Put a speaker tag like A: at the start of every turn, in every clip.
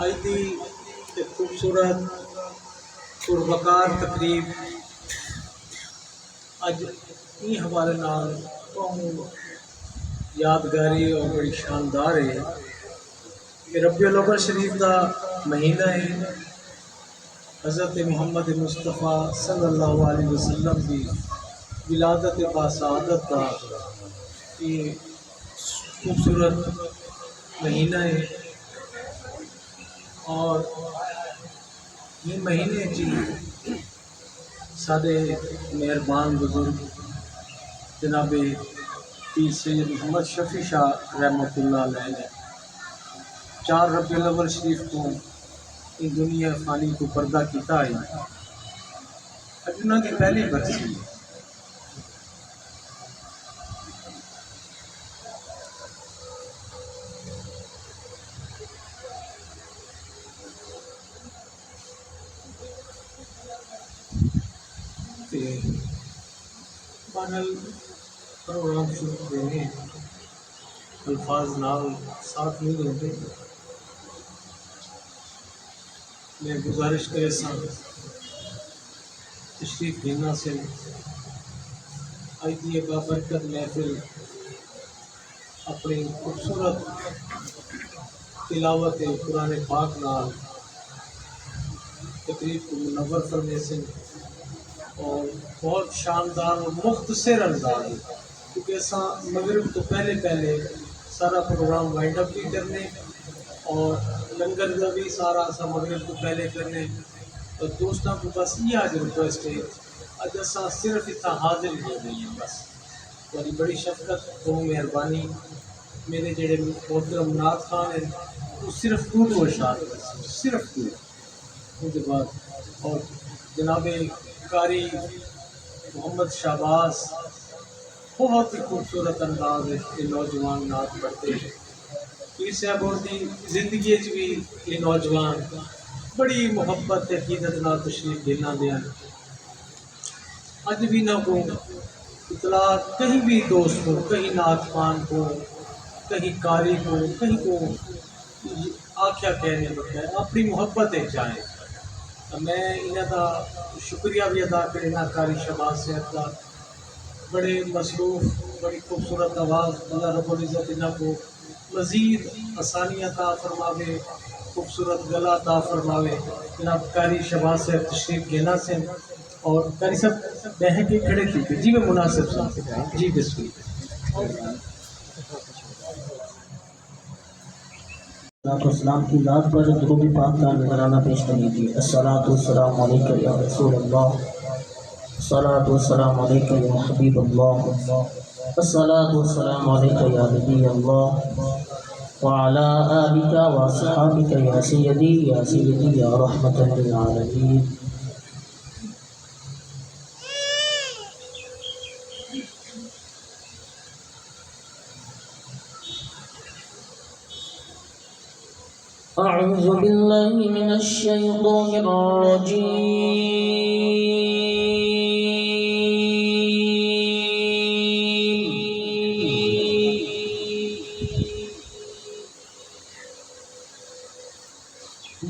A: اج دی ایک خوبصورت پروقار تقریب اج این حوالے نال بہت یادگاری اور بڑی شاندار ہے کہ ربیع الاول شریف کا مہینہ ہے۔ حضرت محمد مصطفیٰ صلی اللہ علیہ وسلم کی ولادت باسعادت کا یہ خوبصورت مہینہ ہے، اور یہ مہینے جی سارے مہربان بزرگ جناب پیر سید محمد شفیع شاہ رحمۃ اللہ علیہ نے 4 ربیع الاول شریف کو ان دنیا فانی کو پردہ کیتا ہے۔ اج انہاں کی پہلی برسی بہرحال پروگرام شروع کریں، الفاظ نال ساتھ نہیں دیتے، میں گزارش کرے سان تشریف لینا سے آج کی بابرکت محفل اپنی خوبصورت تلاوت قرآن پاک نال تقریب کو منور فرمے سے، اور بہت شاندار اور مختصر انداز ہے، کیونکہ ایسا مغرب تو پہلے سارا پروگرام وائنڈ اپ بھی کرنے اور لنگر کا بھی سارا ایسا مغرب تو پہلے کرنے، اور دوستوں کو بس یہ آج ریکویسٹ ہے اج ایسا صرف اتنا حاضر ہو گئی ہیں، بس تھوڑی بڑی شفقت تو مہربانی، میرے جڑے محترم نعت خان ہیں وہ صرف ٹوٹ و اشار صرف ٹوٹ ان کے بعد، اور جناب قاری محمد شہباز بہت ہی خوبصورت انداز ہے یہ نوجوان نعت پڑھتے ہیں۔ پیر صاحب اور دی زندگی بھی یہ نوجوان بڑی محبت عقیدت نال تشریف دینا دیا، اج بھی نہ کو اطلاع کہیں بھی دوست کو، کہیں نعت خان کو، کہیں قاری کو، کہیں کو آکھیا کہنے لگتا ہے اپنی محبت ایک جائیں، میں انہاں کا شکریہ بھی ادا کرنا قاری شہباز صاحب کا، بڑے مصروف بڑی خوبصورت آواز، اللہ رب العزت انہاں کو مزید آسانیاں عطا فرماوے، خوبصورت گلا عطا فرماوے۔ جناب قاری شہباز صاحب تشریف لینا سے، اور قاری صاحب بہن کے کھڑے کیجیے جی، میں مناسب صاحب جی بسم اللہ۔
B: والسلام کی ذات پر درود پاک کا نذرانہ پیش کر لیجیے۔ الصلاۃ والسلام علیکہ یا رسول اللہ، الصلاۃ والسلام علیکہ یا حبیب اللہ، الصلاۃ والسلام علیکہ یا نبی اللہ، وعلی آلک واصحابک یا سیدی یا رحمۃ للعالمین۔ اعوذ باللہ من الشیطان الرجیم،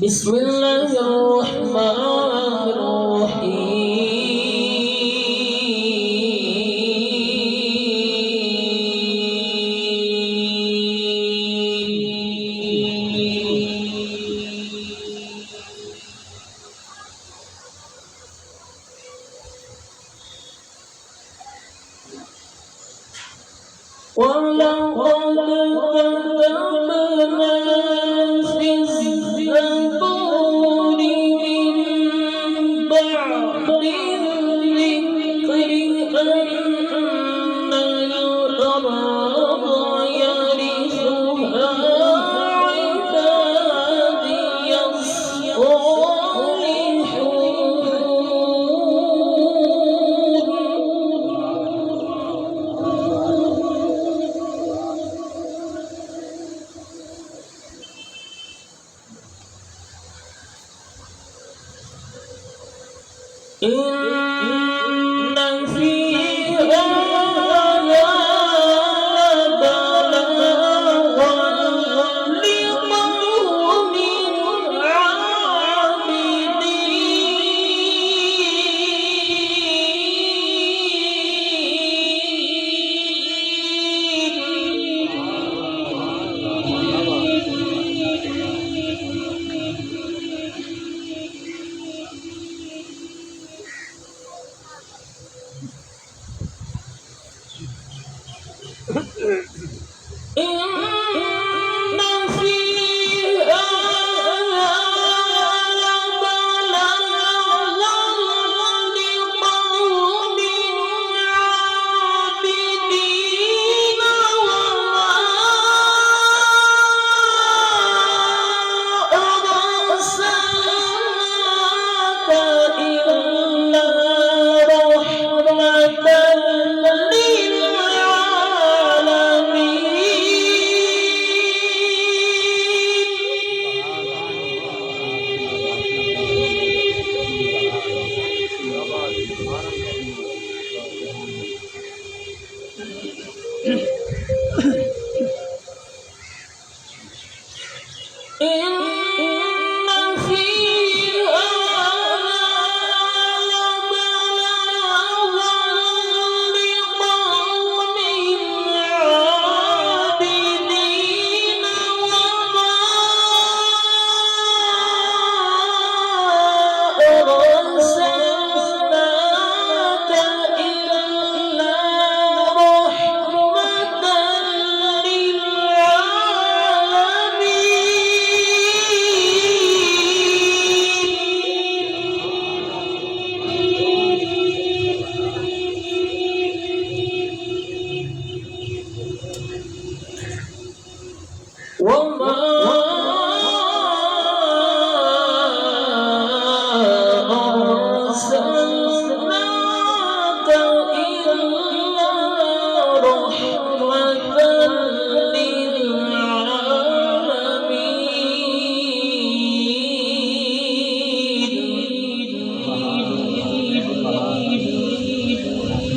B: بسم اللہ الرحمن وَلَقَدْ كَتَبْنَا فِي الزَّبُورِ مِن بَعْدِ الذِّكْرِ أَنَّ الْأَرْضَ يَرِثُهَا عِبَادِيَ إِنَّ فِي هَذَا لَبَلَاغًا لِقَوْمٍ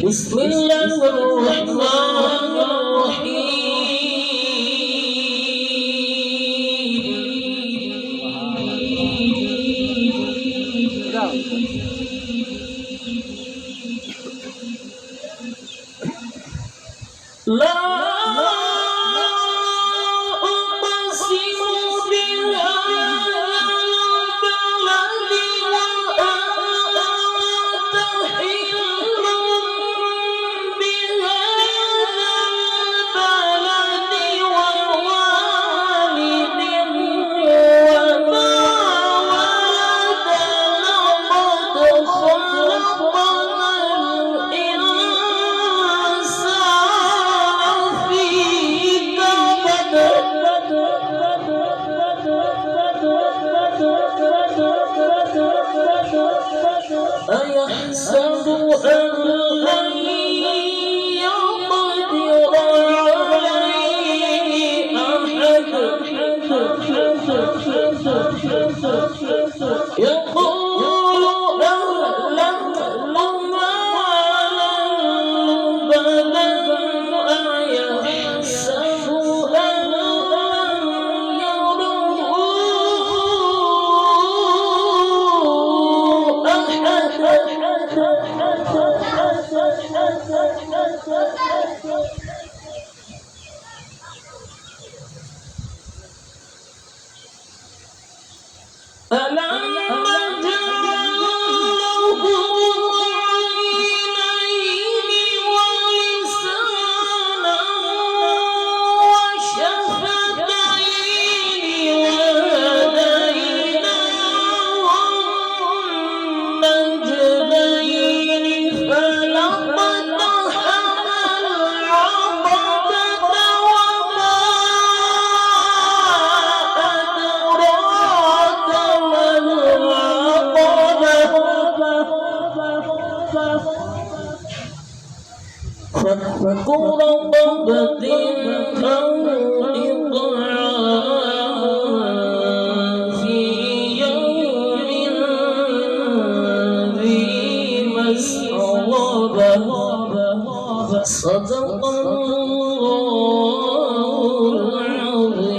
B: بسم الله الرحمن الرحيم لا أيحسب أن لن يقدر عليه أحد يقول أهلكت مالا لبدا أيحسب أن لن يره ألم نجعل له عينين ولسانا وشفتين وهديناه النجدين فلقتحم العقبة وما أدراك ما العقبة فك رقبة أو إطعام في يوم ذي مسغبة صدق الله العظيم.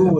A: 2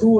A: 2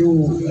A: 2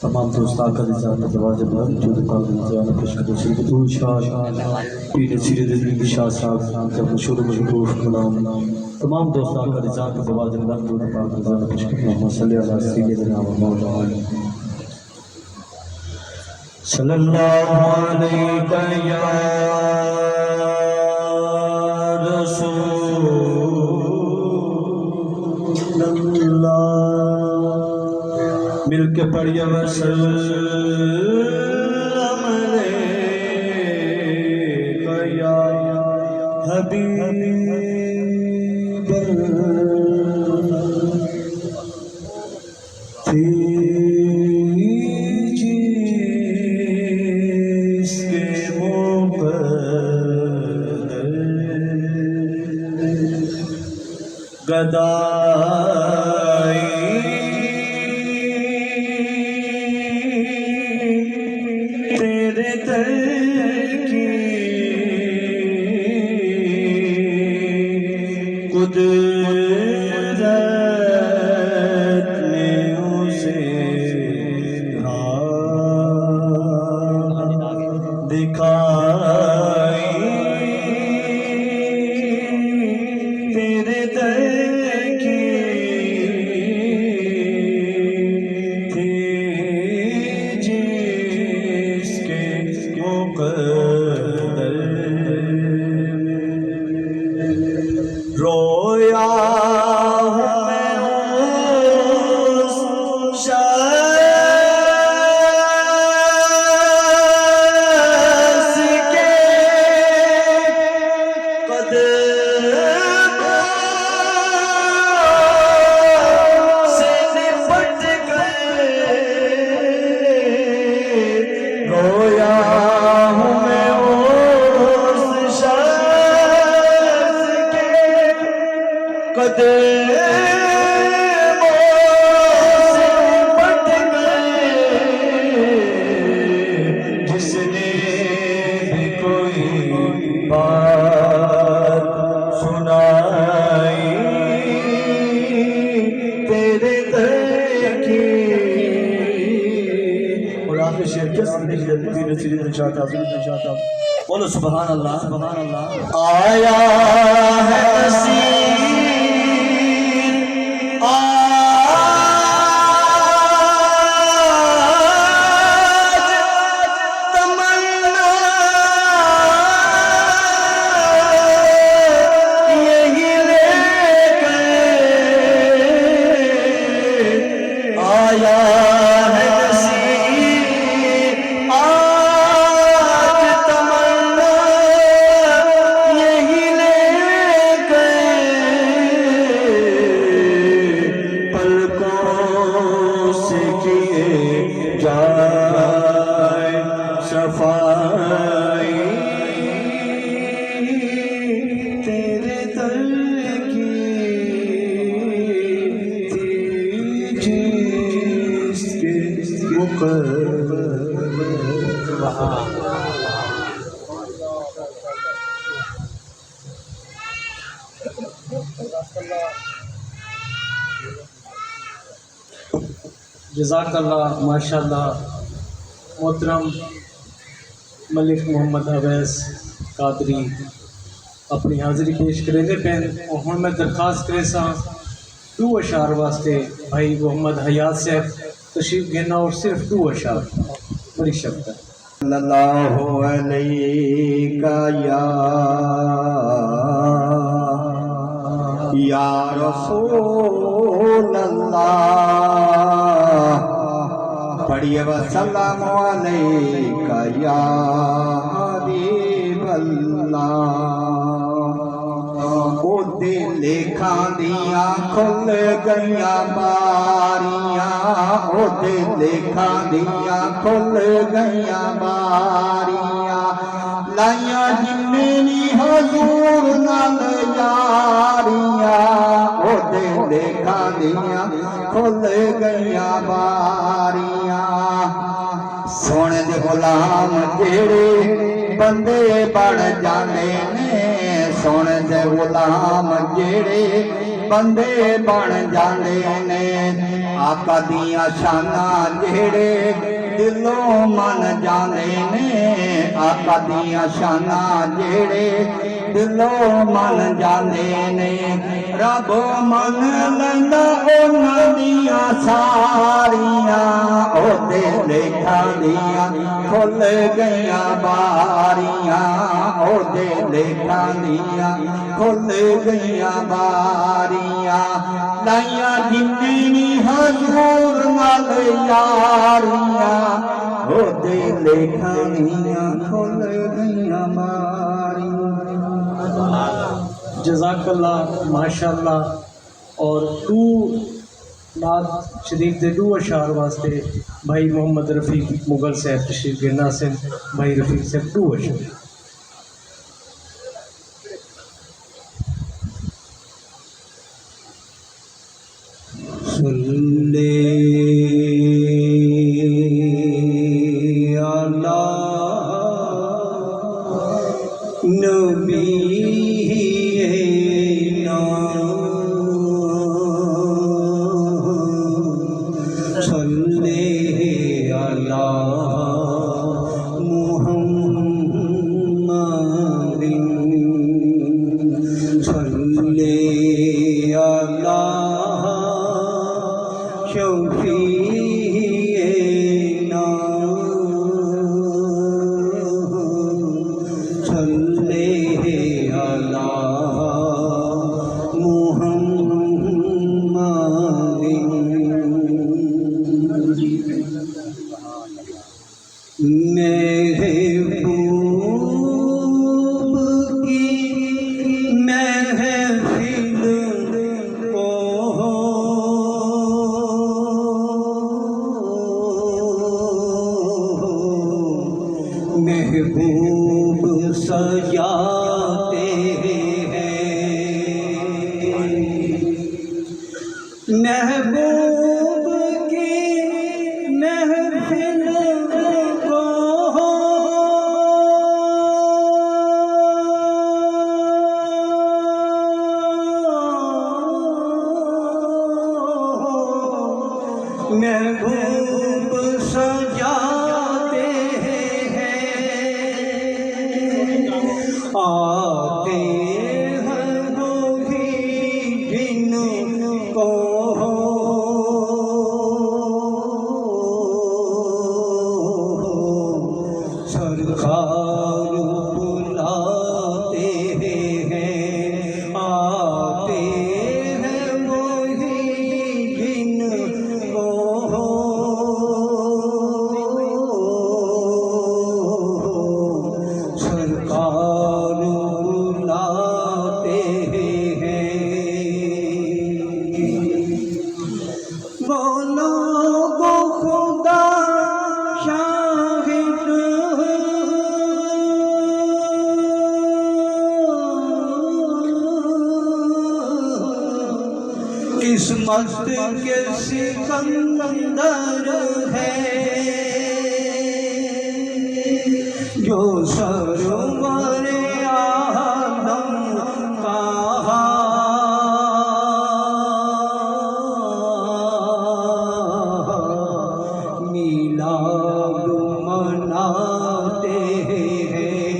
C: تمام دوستان کا نظام دروازے پر جو دکان نظام پیش کرتے ہیں سید شاہ پیر سید علی شاہ صاحب کا مشہور غلام تمام دوستان کا نظام دروازے پر جو دکان نظام پیش کرتے ہیں محمد صلی اللہ سیدنا و مولانا صلی اللہ علیہ یا رسول اللہ مل کے پڑھیا وسلم علیکہ یا حبیب اللہ جس کے مقدر گدائی قدرت نے اسے دکھائی تیرے در کی تھی جس کے مقدر رویا ہوں میں اس شخص کے قدموں سے لپٹ گئے رویا ہوں میں اس شخص کے قدموں سے لپٹ گئے جس نے بھی کوئی بات سنائی تیرے در کی اور آخر شعر کیا سننے کی جلدی نصیرت چاہتا بولو سبحان اللہ سبحان اللہ آیا ہے نصیر آج تمنا یہی لے گئے آیا ہے نصیر آج تمنا یہی لے گئے پلکوں سے کیے جائے صفائی تیرے در کی تھی جس کے مقدر
A: جزاک اللہ ماشاءاللہ محترم ملک محمد اویس قادری اپنی حاضری پیش کرے پین اور ہن میں درخواست کرے سا دو اشعار واسطے بھائی محمد حیات صاحب تشریف گھنا اور صرف دو اشعار بڑی شبت ہے
C: صلی اللہ علیہ یا رسول اللہ پڑھیے وسلام علیکہ یا حبیب اللہ او دل کھاندیاں کھل گئیاں باریاں او دل کھاندیاں کھل گئیاں باریاں لائیاں جنی حضور نال یاریاں او دل کھاندیاں کھل گئیاں باریاں سونے دے غلام جیڑے بندے بڑھ جانے نے سونے دے غلام جیڑے
D: بندے بن جاندے نے آقا دیاں شاناں جڑے دلوں من جاندے نے آقا دیاں شاناں جڑے دلوں من جاندے نے رب من لیندا انہاں دیاں ساریاں او دے لیکھاں دیاں کھل گئیاں باریاں او دے لیکھاں دیاں کھل گئیاں باریاں لائیاں جنی حضور نال یاریاں او دے لیکھاں دیاں کھل گئیاں باریاں.
A: جزاک اللہ ماشاء اللہ. اور دو نعت شریف دے دو اشعار واسطے بھائی محمد رفیق مغل صاحب تشریف گرنا سے بھائی رفیق صاحب دو اشعار.
D: صلی علی نبینا صلی علی محمد صلی علی شفیعنا صلی علی محمد. محبوب کی محفل کو محبوب سجاتے ہیں محبوب کی محفل کو محبوب سجاتے آتے ہیں وہی جن کو سرکار بلاتے ہیں آتے ہیں وہی جن کو سرکار بلاتے ہیں بولو گو خدا شاہد قسمت کے سکندر ہے جو سرور عالم کہا میلاد مناتے ہیں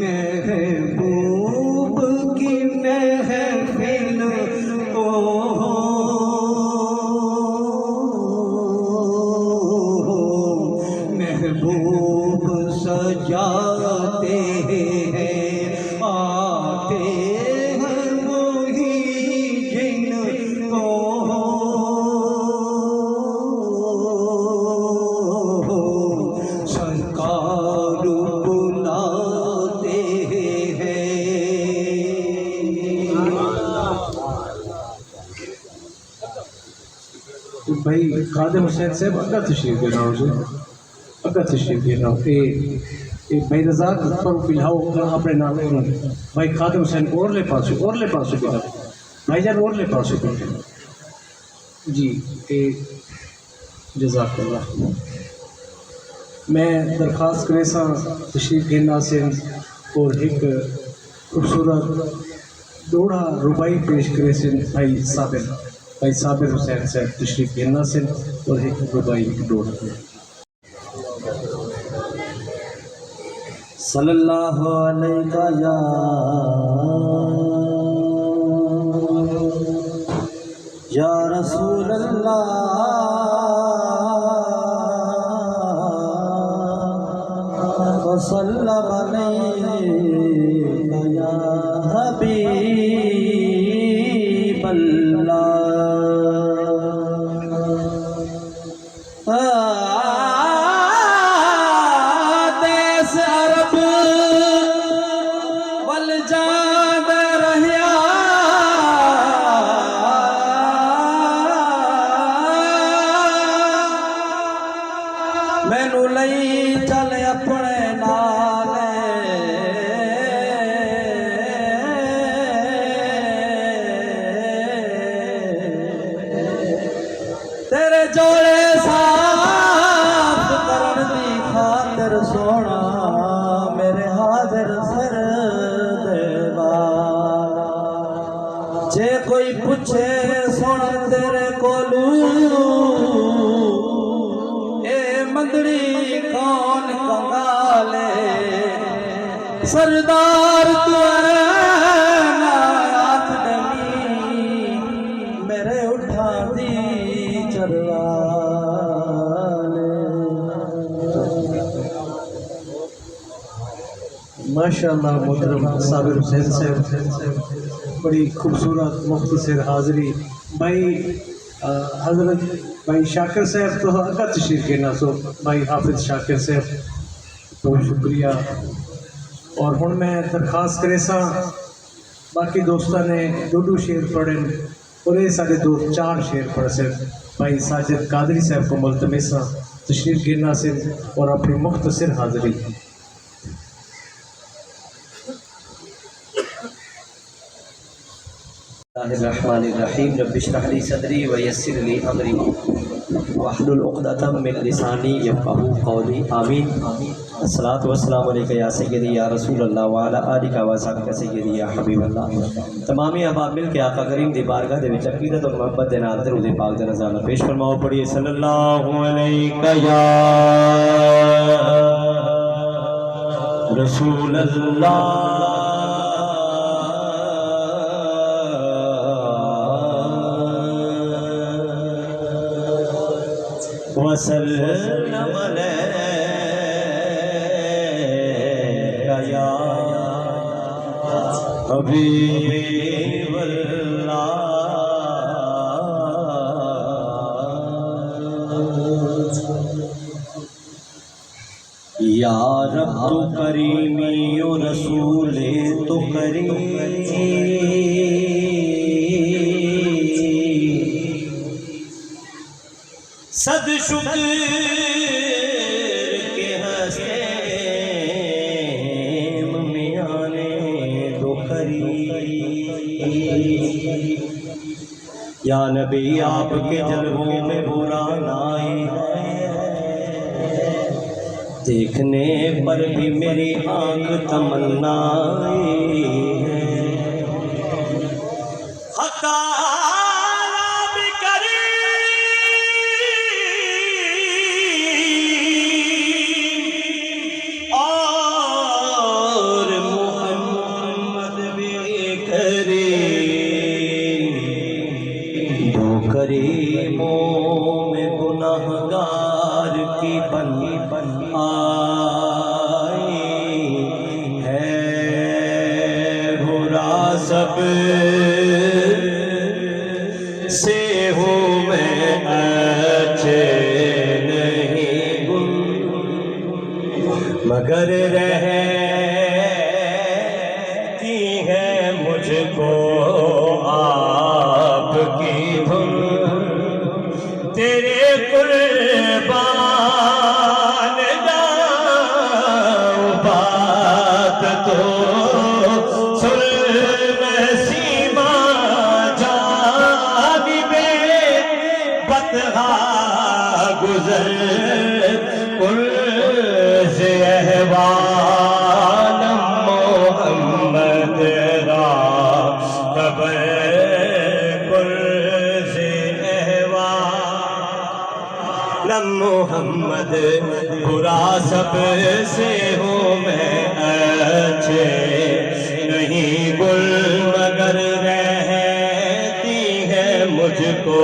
D: محبوب کی محفل کو محبوب سجاتے ہیں آتے ہیں وہی جن کو سرکار بلاتے ہیں.
A: بھائی خادم حسین صاحب اگا تشریف دینا ہو جی اگا تشریف دینا ہو بھائی رضاک پر پلاؤ اپنے نام بھائی خادم حسین اور لے پاسو بیٹا بھائی جان اور لے پاسو بیٹا جی جزاک اللہ. میں درخواست کرے سا تشریف گھرنا سے اور ایک خوبصورت دوڑا ربائی پیش کرے سن بھائی صابر حسین صاحب تشریف گرنا سن اور ایک ربائی دوڑ
C: صلی اللہ علیہ یا رسول اللہ وسلم علیہ یا حبیب اللہ دیس عرب والجاد رہیا مینو لئی چل اپنے نال تیرے جوڑے صاف کرن دی خاطر سونا میرے حاضر سر دیوار جے کوئی پوچھے سونا تیرے کولو اے مندڑی کون کنگالے سردار تو نایات ڈمی میرے اٹھا دی چروالے
A: ماشاءاللہ محترم صابر حسین صاحب بڑی خوبصورت مختصر حاضری بھائی حضرت بھائی شاکر صاحب تو اگا تشریف گرنا سو بھائی حافظ شاکر صاحب بہت شکریہ اور ہن میں درخواست کرے سا باقی دوستاں نے دو شعر پڑھن اور یہ سارے دو چار شعر پڑھ سے بھائی ساجد قادری صاحب کو ملتمس تشریف گرنا سے اور اپنی مختصر حاضری
E: الرحمن الرحیم رب اشرح لی صدری ویسر لی امری واحلل عقدۃ من لسانی یفقهوا قولی آمین الصلاۃ والسلام علیک یا سیدی یا رسول اللہ وعلی آلک و صحبہ سیدی یا حبیب اللہ تمامی احباب مل کے آقا کریم دی بارگاہ دے وچ عقیدت اور محبت دے نال درود پاک دے نذرانہ پیش فرماؤ پڑھیے صلی اللہ علیہ یا رسول اللہ وسلم علیہ یا حبیب اللہ یا رب تو کریمی و رسول تو کریم صد شکر کے حسین میانے دو قریب یا نبی آپ کے جلووں میں برا نائی دیکھنے پر بھی میری آنکھ تمنائی ہے حقا کریموں میں گناہگار کی بنی آئی ہے برا سب سے ہوں میں اچھے نہیں گن مگر رہتی ہے مجھ کو آپ کی دھن تیرے قربان جاؤں بات تو سن نسیمہ جانب بطحا گزر کل سے احوال محمد را علم محمد برا سب سے ہوں میں اچھے نہیں گل مگر رہتی ہے مجھ کو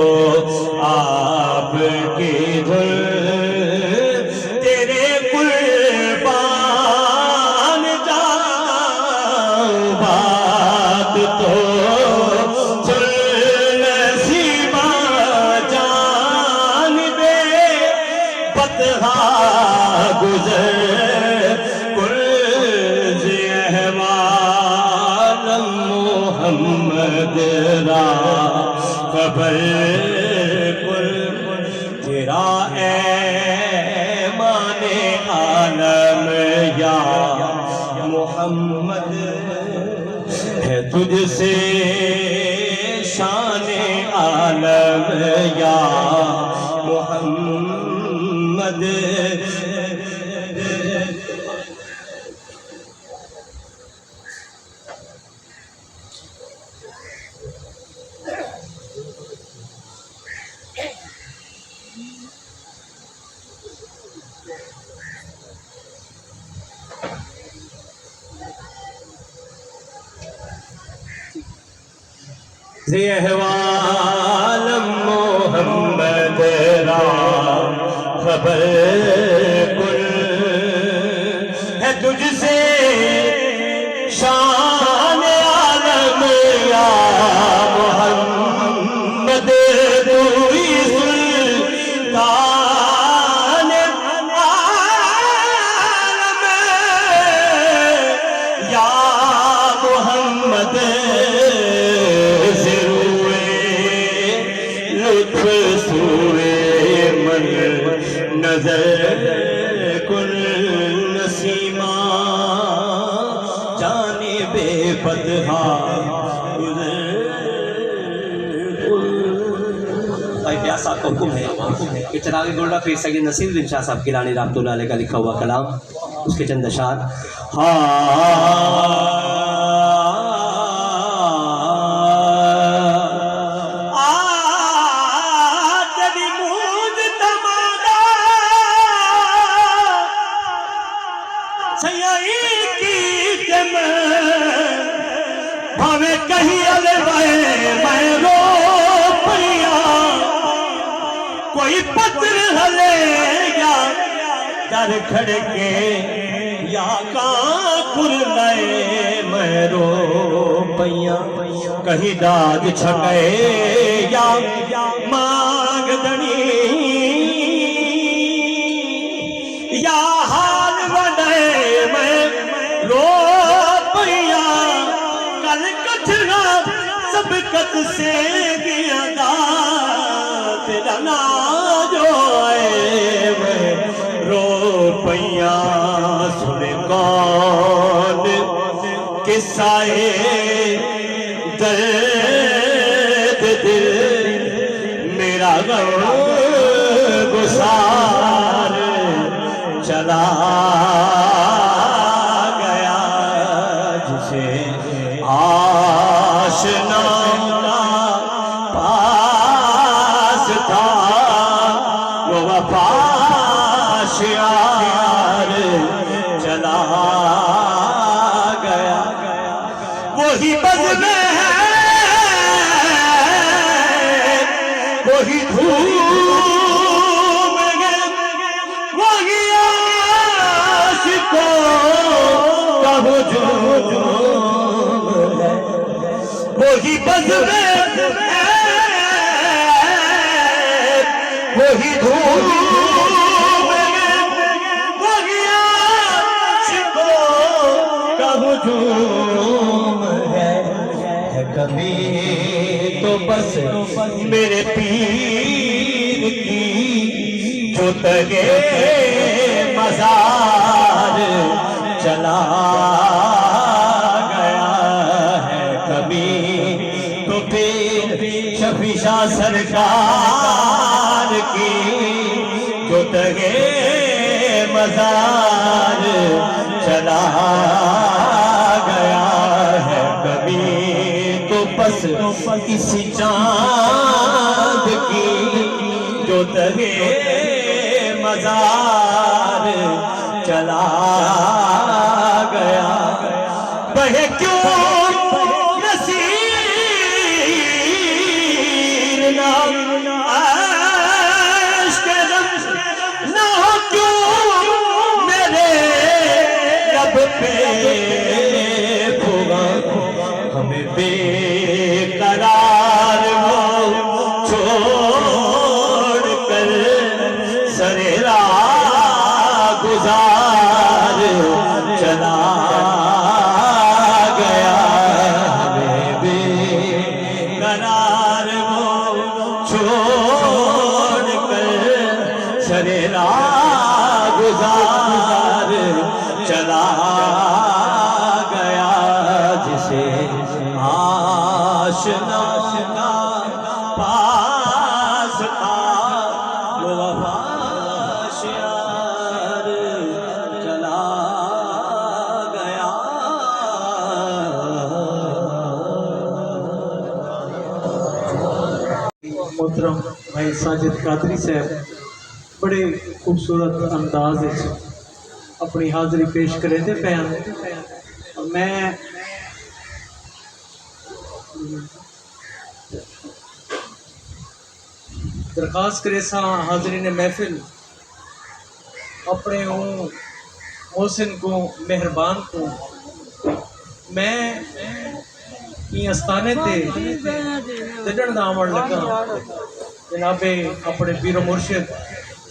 E: آپ کی دھن تیرے قربان جاؤں بات تو سن نصیبہ جان دے بطحا گزر کل احوال محمد را خبر کل تیرا ایمان عالم یا محمد ہے تجھ سے شان عالم یا محمد احوال محمد را خبر کل ہے تجھ سے شان عالم یا محمد توئی سلطان عالم یا محمد نظر کل نسیمہ جانب بدہا
F: بھائی بیاس صاحب کا حکم ہے کہ چراغ گولڈا پیر سید نصیر الدین شاہ صاحب گیلانی رحمۃ اللہ علیہ کا لکھا ہوا کلام اس کے چند اشعار
E: بھاوے کہیں الوائے میں رو پیا کوئی پتر ہلے یا در کھڑکے یا کان کھل لائے میں رو پیا کہیں داد چھکے یا مانگ دنی یا حال وڈے میں رو پیا کل کٹھنا سبقت سے گیا دا تیرا نا جو آئے میں رو پیا سنے کون قصائے درد دل میرا غم گسار چلا گیا جسے آشنا پاس تھا وہ وفاشیار چلا گیا وہی بز میں ہے وہی دھوم ہے وہی عاشقوں کا ہجوم ہے وہی بز میں ہے وہی دھوم ہے وہی عاشقوں کا ہجوم ہے کبھی تو بس میرے پیر کی جو تگے مزار چلا گیا ہے کبھی تو پھر شفیع شاہ سرکار کی جو تگے مزار چلا گیا ہے کبھی تو بس کسی چاند کی جو تگے
F: خزار چلا گیا بہے کیوں نصیر نہ عشق غم نہ ہو کیوں میرے رب پہ بھوا ہمیں بے قرار ہو چھوڑ کر سرے راہ گزار چلا گیا ہمیں بے قرار ہو چھوڑ کر سرے راہ گزار چلا گیا جسے آشنا کا پاس تھا وہ وفاشیار چلا گیا
A: محترم بھائی ساجد قادری صاحب بڑے خوبصورت انداز اپنی حاضری پیش کرے دے پے ہیں اور میں درخواست کرے سا حاضرین محفل اپنے ہوں محسن کو مہربان کو میں یہ استانے تے دجن دامن لگا جناب اپنے پیر و مرشد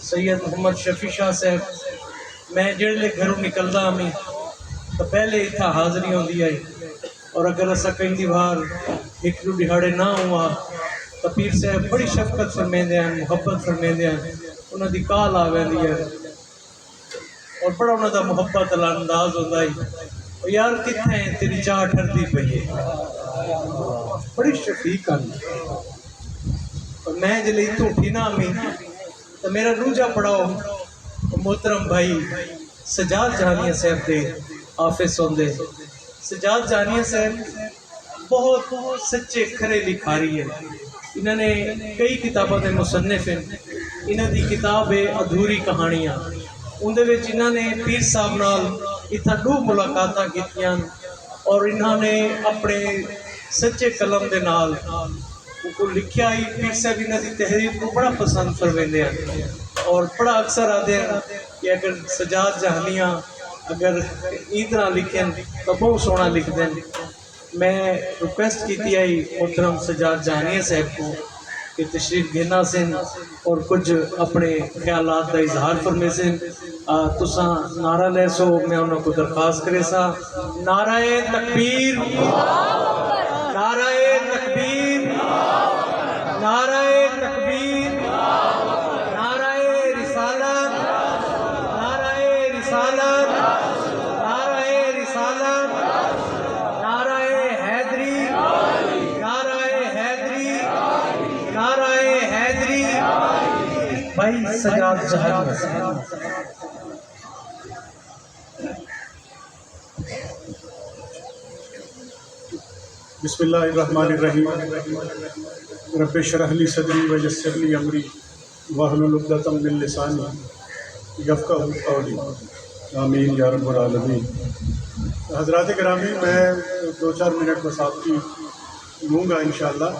A: سید محمد شفیع شاہ صاحب میں جڑے گھروں نکلدا ہمیں تو پہلے اتھا حاضری ہوندی آئی اور اگر ایسا کہیں دی بار ایک دو دہاڑے نہ ہوا تو پیر صاحب بڑی شفقت فرمیندے ہیں محبت فرمیندے ہیں انہاں دی کال آویندی ہے اور بڑا انہاں دا محبت اللہ انداز ہوندا ہے یار کتنے ہیں تیری چاہ ٹھردی پئی ہے بڑی شفیق آن اور میں جلے تو اٹھی نا ہمیں تو میرا روجہ پڑھاؤ محترم بھائی سجاد جہانیہ صاحب دے آفس ہوندے سجاد جہانیہ صاحب بہت سچے کھرے لکھاری ہے انہوں نے کئی کتابوں دے مصنف ہیں انہوں دی کتاب ہے ادھوری کہانیاں اندھے وچ انہوں نے پیر صاحب نال اتنا دو ملاقاتاں کیتیاں اور انہوں نے اپنے سچے قلم دے نال کو لکھیا ہی پیر صاحب انہوں دی تحریر کو بڑا پسند فرمیندے ہیں اور بڑا اکثر آدھے ہیں کہ اگر سجاد جہانیہ اگر اتنا لکھیں تو بہت سونا لکھ دیں میں ریکویسٹ کی تھی آئی محترم سجاد جہانیہ صاحب کو کہ تشریف گھنا سن اور کچھ اپنے خیالات کا اظہار فرمے سن تساں نعرہ لے سو میں انہوں کو درخواست کرے سا نعرہ تکبیر نعرہ تکبیر نعرہ تکبیر نعرہ رسالت نعرہ رسالت نعرہ رسالت نعرہ حیدری نعرہ حیدری نعرہ حیدری بھائی سجاد جہانیہ
G: بسم اللہ الرحمن الرحیم رب اشرح لی صدری ویسر لی امری واحلل عقدۃ من لسانی یفقہوا قولی آمین یا رب العالمین۔ حضرات گرامی میں 2-4 منٹ بس آپ کی لوں گا انشاءاللہ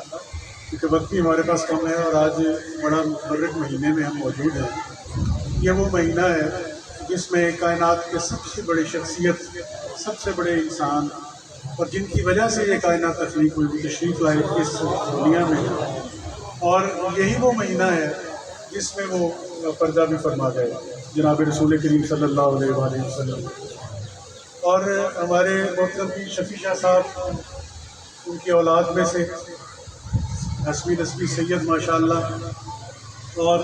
G: کیونکہ وقت بھی ہمارے پاس کم ہے اور آج بڑا متبرک مہینے میں ہم موجود ہیں۔ یہ وہ مہینہ ہے جس میں کائنات کے سب سے بڑی شخصیت سب سے بڑے انسان اور جن کی وجہ سے یہ کائنات تخلیق ہوئی تشریف لائے اس دنیا میں اور یہی وہ مہینہ ہے جس میں وہ پردہ بھی فرما گئے جناب رسول کریم صلی اللہ علیہ وآلہ وسلم۔ اور ہمارے محترم پیر شفیع شاہ صاحب ان کی اولاد میں سے حسبی نسبی سید ماشاءاللہ اور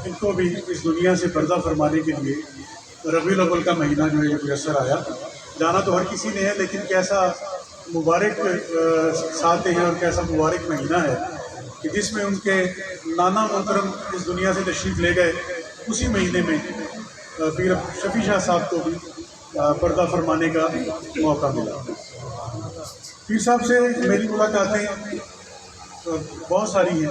G: ان کو بھی اس دنیا سے پردہ فرمانے کے لیے ربیع الاول کا مہینہ جو ہے یہ میسر آیا۔ جانا تو ہر کسی نے ہے لیکن کیسا مبارک ساتھ ہیں اور کیسا مبارک مہینہ ہے کہ جس میں ان کے نانا محترم اس دنیا سے تشریف لے گئے اسی مہینے میں پیر شفیع شاہ صاحب کو بھی پردہ فرمانے کا موقع ملا۔ پیر صاحب سے میری ملاقاتیں بہت ساری ہیں،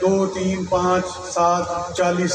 G: 2, 3, 5, 7, 40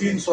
G: 300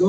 A: 2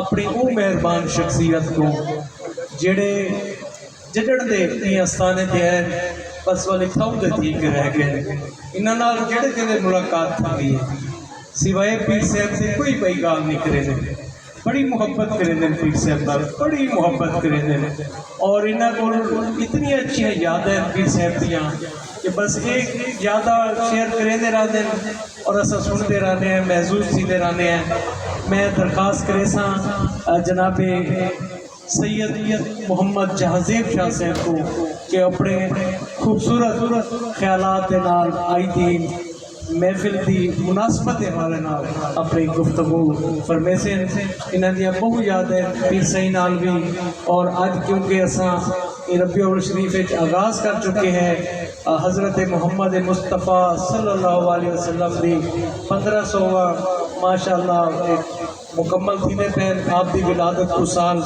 A: اپنی وہ مہربان شخصیت کو جڑے جڑن دے آستانے تے ہیں بس والے کھاؤ دے ٹھیک رہ گئے انہاں نال جڑے جڑے ملاقات تھی سوائے پیر صاحب سے کوئی بئی گال نہیں کرے نے بڑی محبت کریں دیں پیر صاحب پر بڑی محبت کریں دیں اور انہاں کو اتنی اچھی یادیں پیر صاحب دیاں کہ بس ایک یادہ شیئر کریں دے رہا دیں اور ایسا سنتے رہنے ہیں محظوظ سیدھے رہنے ہیں میں درخواست کرے ساں جناب سید محمد جہازیب شاہ صاحب کو کہ اپنے خوبصورت خیالات دے نال آئی تھی محفل دی مناسبت حوالے نال اپنی گفتگو فرمیسے انہاں دیا بہت یاد ہے پیر صحیح نال بھی اور آج کیونکہ اساں ربیع الشریف آغاز کر چکے ہیں حضرت محمد مصطفیٰ صلی اللہ علیہ وسلم دی 1500 ماشاءاللہ ایک مکمل تھی نے پہن آپ دی ولادت کو سال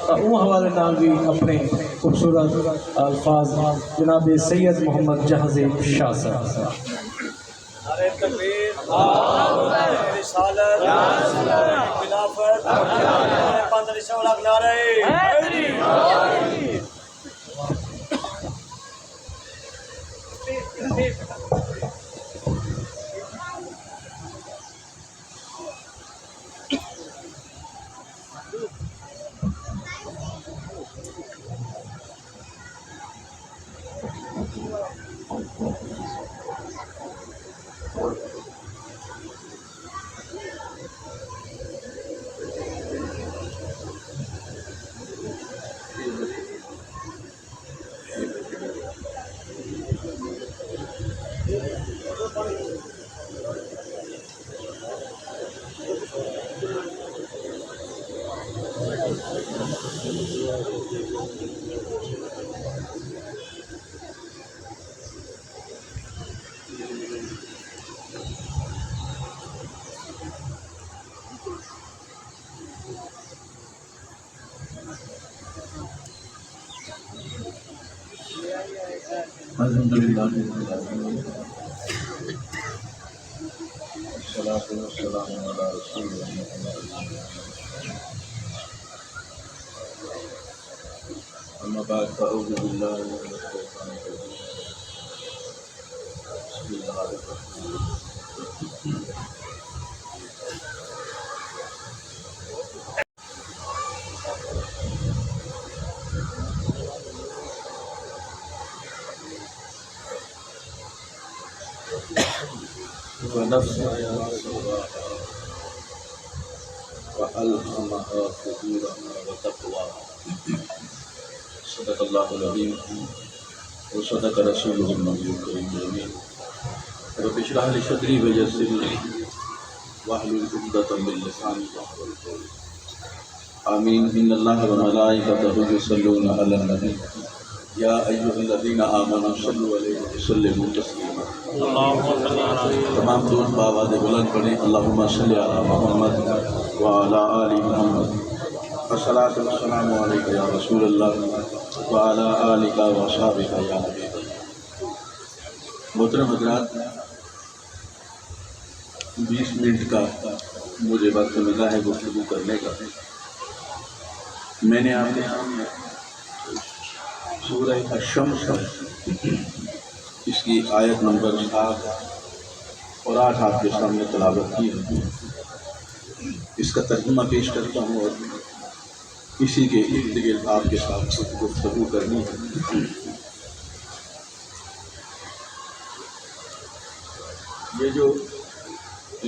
A: وہ حوالے نال بھی اپنے خوبصورت الفاظ جناب سید محمد جہازیب شاہ صاحب
H: نعرہ تکبیر رسالت خلافت پندر شولہ نعرہ
C: الحمدللہ والصلاة والسلام علی رسول اللہ اما بعد فاعوذ باللہ من الشیطان الرجیم بسم اللہ الرحمن الرحیم ونفسها سواها وألهمها فجورها وتقواها صدق الله العظيم وصدق رسوله النبي الكريم الأمين رب اشرح لي صدري ويسر لي واحلل عقدة من لساني يفقهوا قولي آمين إن الله وملائكته يصلون على النبي یا ایھا الذین آمنوا صلوا علیہ وسلموا تسلیما تمام دور بآواز بلند پڑھیں اللہم صلی علی محمد وعلی آل محمد الصلاۃ والسلام علیک یا رسول اللہ وعلی آلک واصحابک یا حبیب اللہ۔ محترم حضرات 20 منٹ کا مجھے وقت ملا ہے گفتگو کرنے کا۔ میں نے آپ کے سامنے سورہ الشمس اس کی آیت نمبر 7 اور 8 آپ کے سامنے تلاوت کی ہے۔ اس کا ترجمہ پیش کرتا ہوں اور اسی کے ارد گرد آپ کے ساتھ گفتگو کرنی ہے۔ یہ جو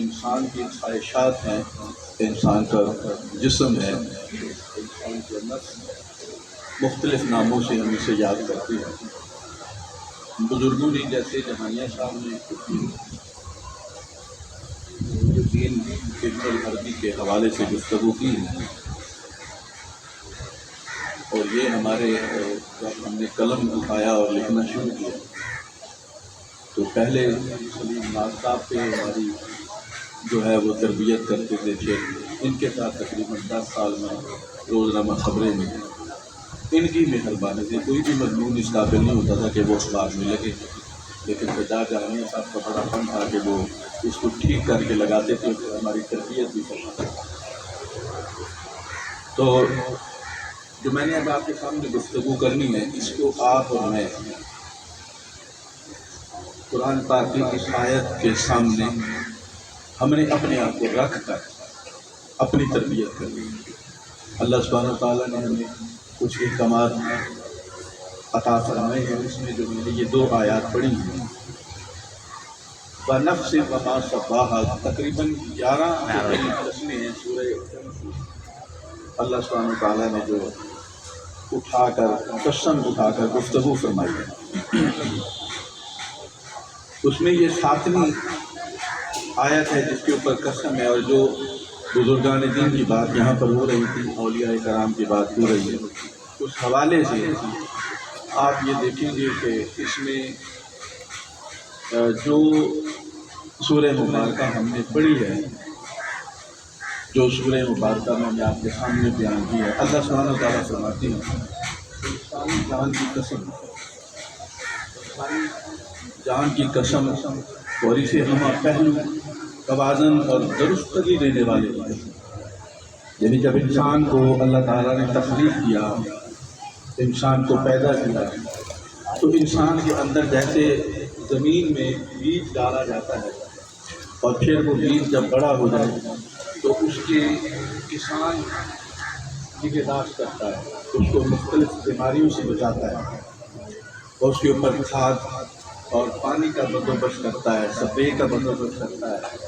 C: انسان کی خواہشات ہیں، انسان کا جسم ہے، انسان کے نفس مختلف ناموں سے ہم اسے یاد کرتے ہیں۔ بزرگوں نے جیسے جہانیہ صاحب نے جو دین فکر الحربی کے حوالے سے گفتگو کی ہے اور یہ ہمارے جب ہم نے قلم اٹھایا اور لکھنا شروع کیا تو پہلے سلیم ناز صاحب پہ ہماری جو ہے وہ تربیت کرتے تھے، ان کے ساتھ تقریباً 10 سال میں روزنامہ خبریں میں ان کی مہربانی سے کوئی بھی مضمون اس قابل نہیں ہوتا تھا کہ وہ اخبار میں لگے، لیکن خدا جہانیہ صاحب کا بڑا فن تھا کہ وہ اس کو ٹھیک کر کے لگاتے تھے اور ہماری تربیت بھی کرتے تھے۔
I: تو جو میں نے اب آپ کے سامنے گفتگو کرنی ہے، اس کو آپ اور میں قرآن پاک کی اس آیت کے سامنے ہم نے اپنے آپ کو رکھ کر اپنی تربیت کرنی ہے۔ اللہ سبحانہ تعالیٰ نے ہمیں کچھ احکامات عطا فرمائے ہیں، اس میں جو میں نے یہ 2 آیات پڑھی ہیں، بنفس وما سواہا، تقریباً 11 قسمیں ہیں سورہ اللہ سبحانہ تعالیٰ نے جو اٹھا کر قسم اٹھا کر گفتگو فرمائی ہے۔ اس میں یہ 7ویں آیت ہے جس کے اوپر قسم ہے، اور جو بزرگان دین کی بات یہاں پر ہو رہی تھی، اولیاء کرام کی بات ہو رہی ہے، اس حوالے سے آپ یہ دیکھیں گے کہ اس میں جو سورہ مبارکہ ہم نے پڑھی ہے، جو سورہ مبارکہ میں نے آپ کے سامنے بیان کی ہے، اللہ سبحانہ تعالیٰ فرماتے ہیں انسانی جان کی قسم، انسانی جان کی قسم، اور اسے ہم پہلو توازن اور درستگی دینے والے ہیں۔ یعنی جب انسان کو اللہ تعالیٰ نے تخلیق کیا، انسان کو پیدا کیا، تو انسان کے اندر جیسے زمین میں بیج ڈالا جاتا ہے اور پھر وہ بیج جب بڑا ہو جائے تو اس کے کسان نگہداشت کرتا ہے، اس کو مختلف بیماریوں سے بچاتا ہے، اور اس کے اوپر کھاد اور پانی کا بندوبست کرتا ہے، سپرے کا بندوبست کرتا ہے،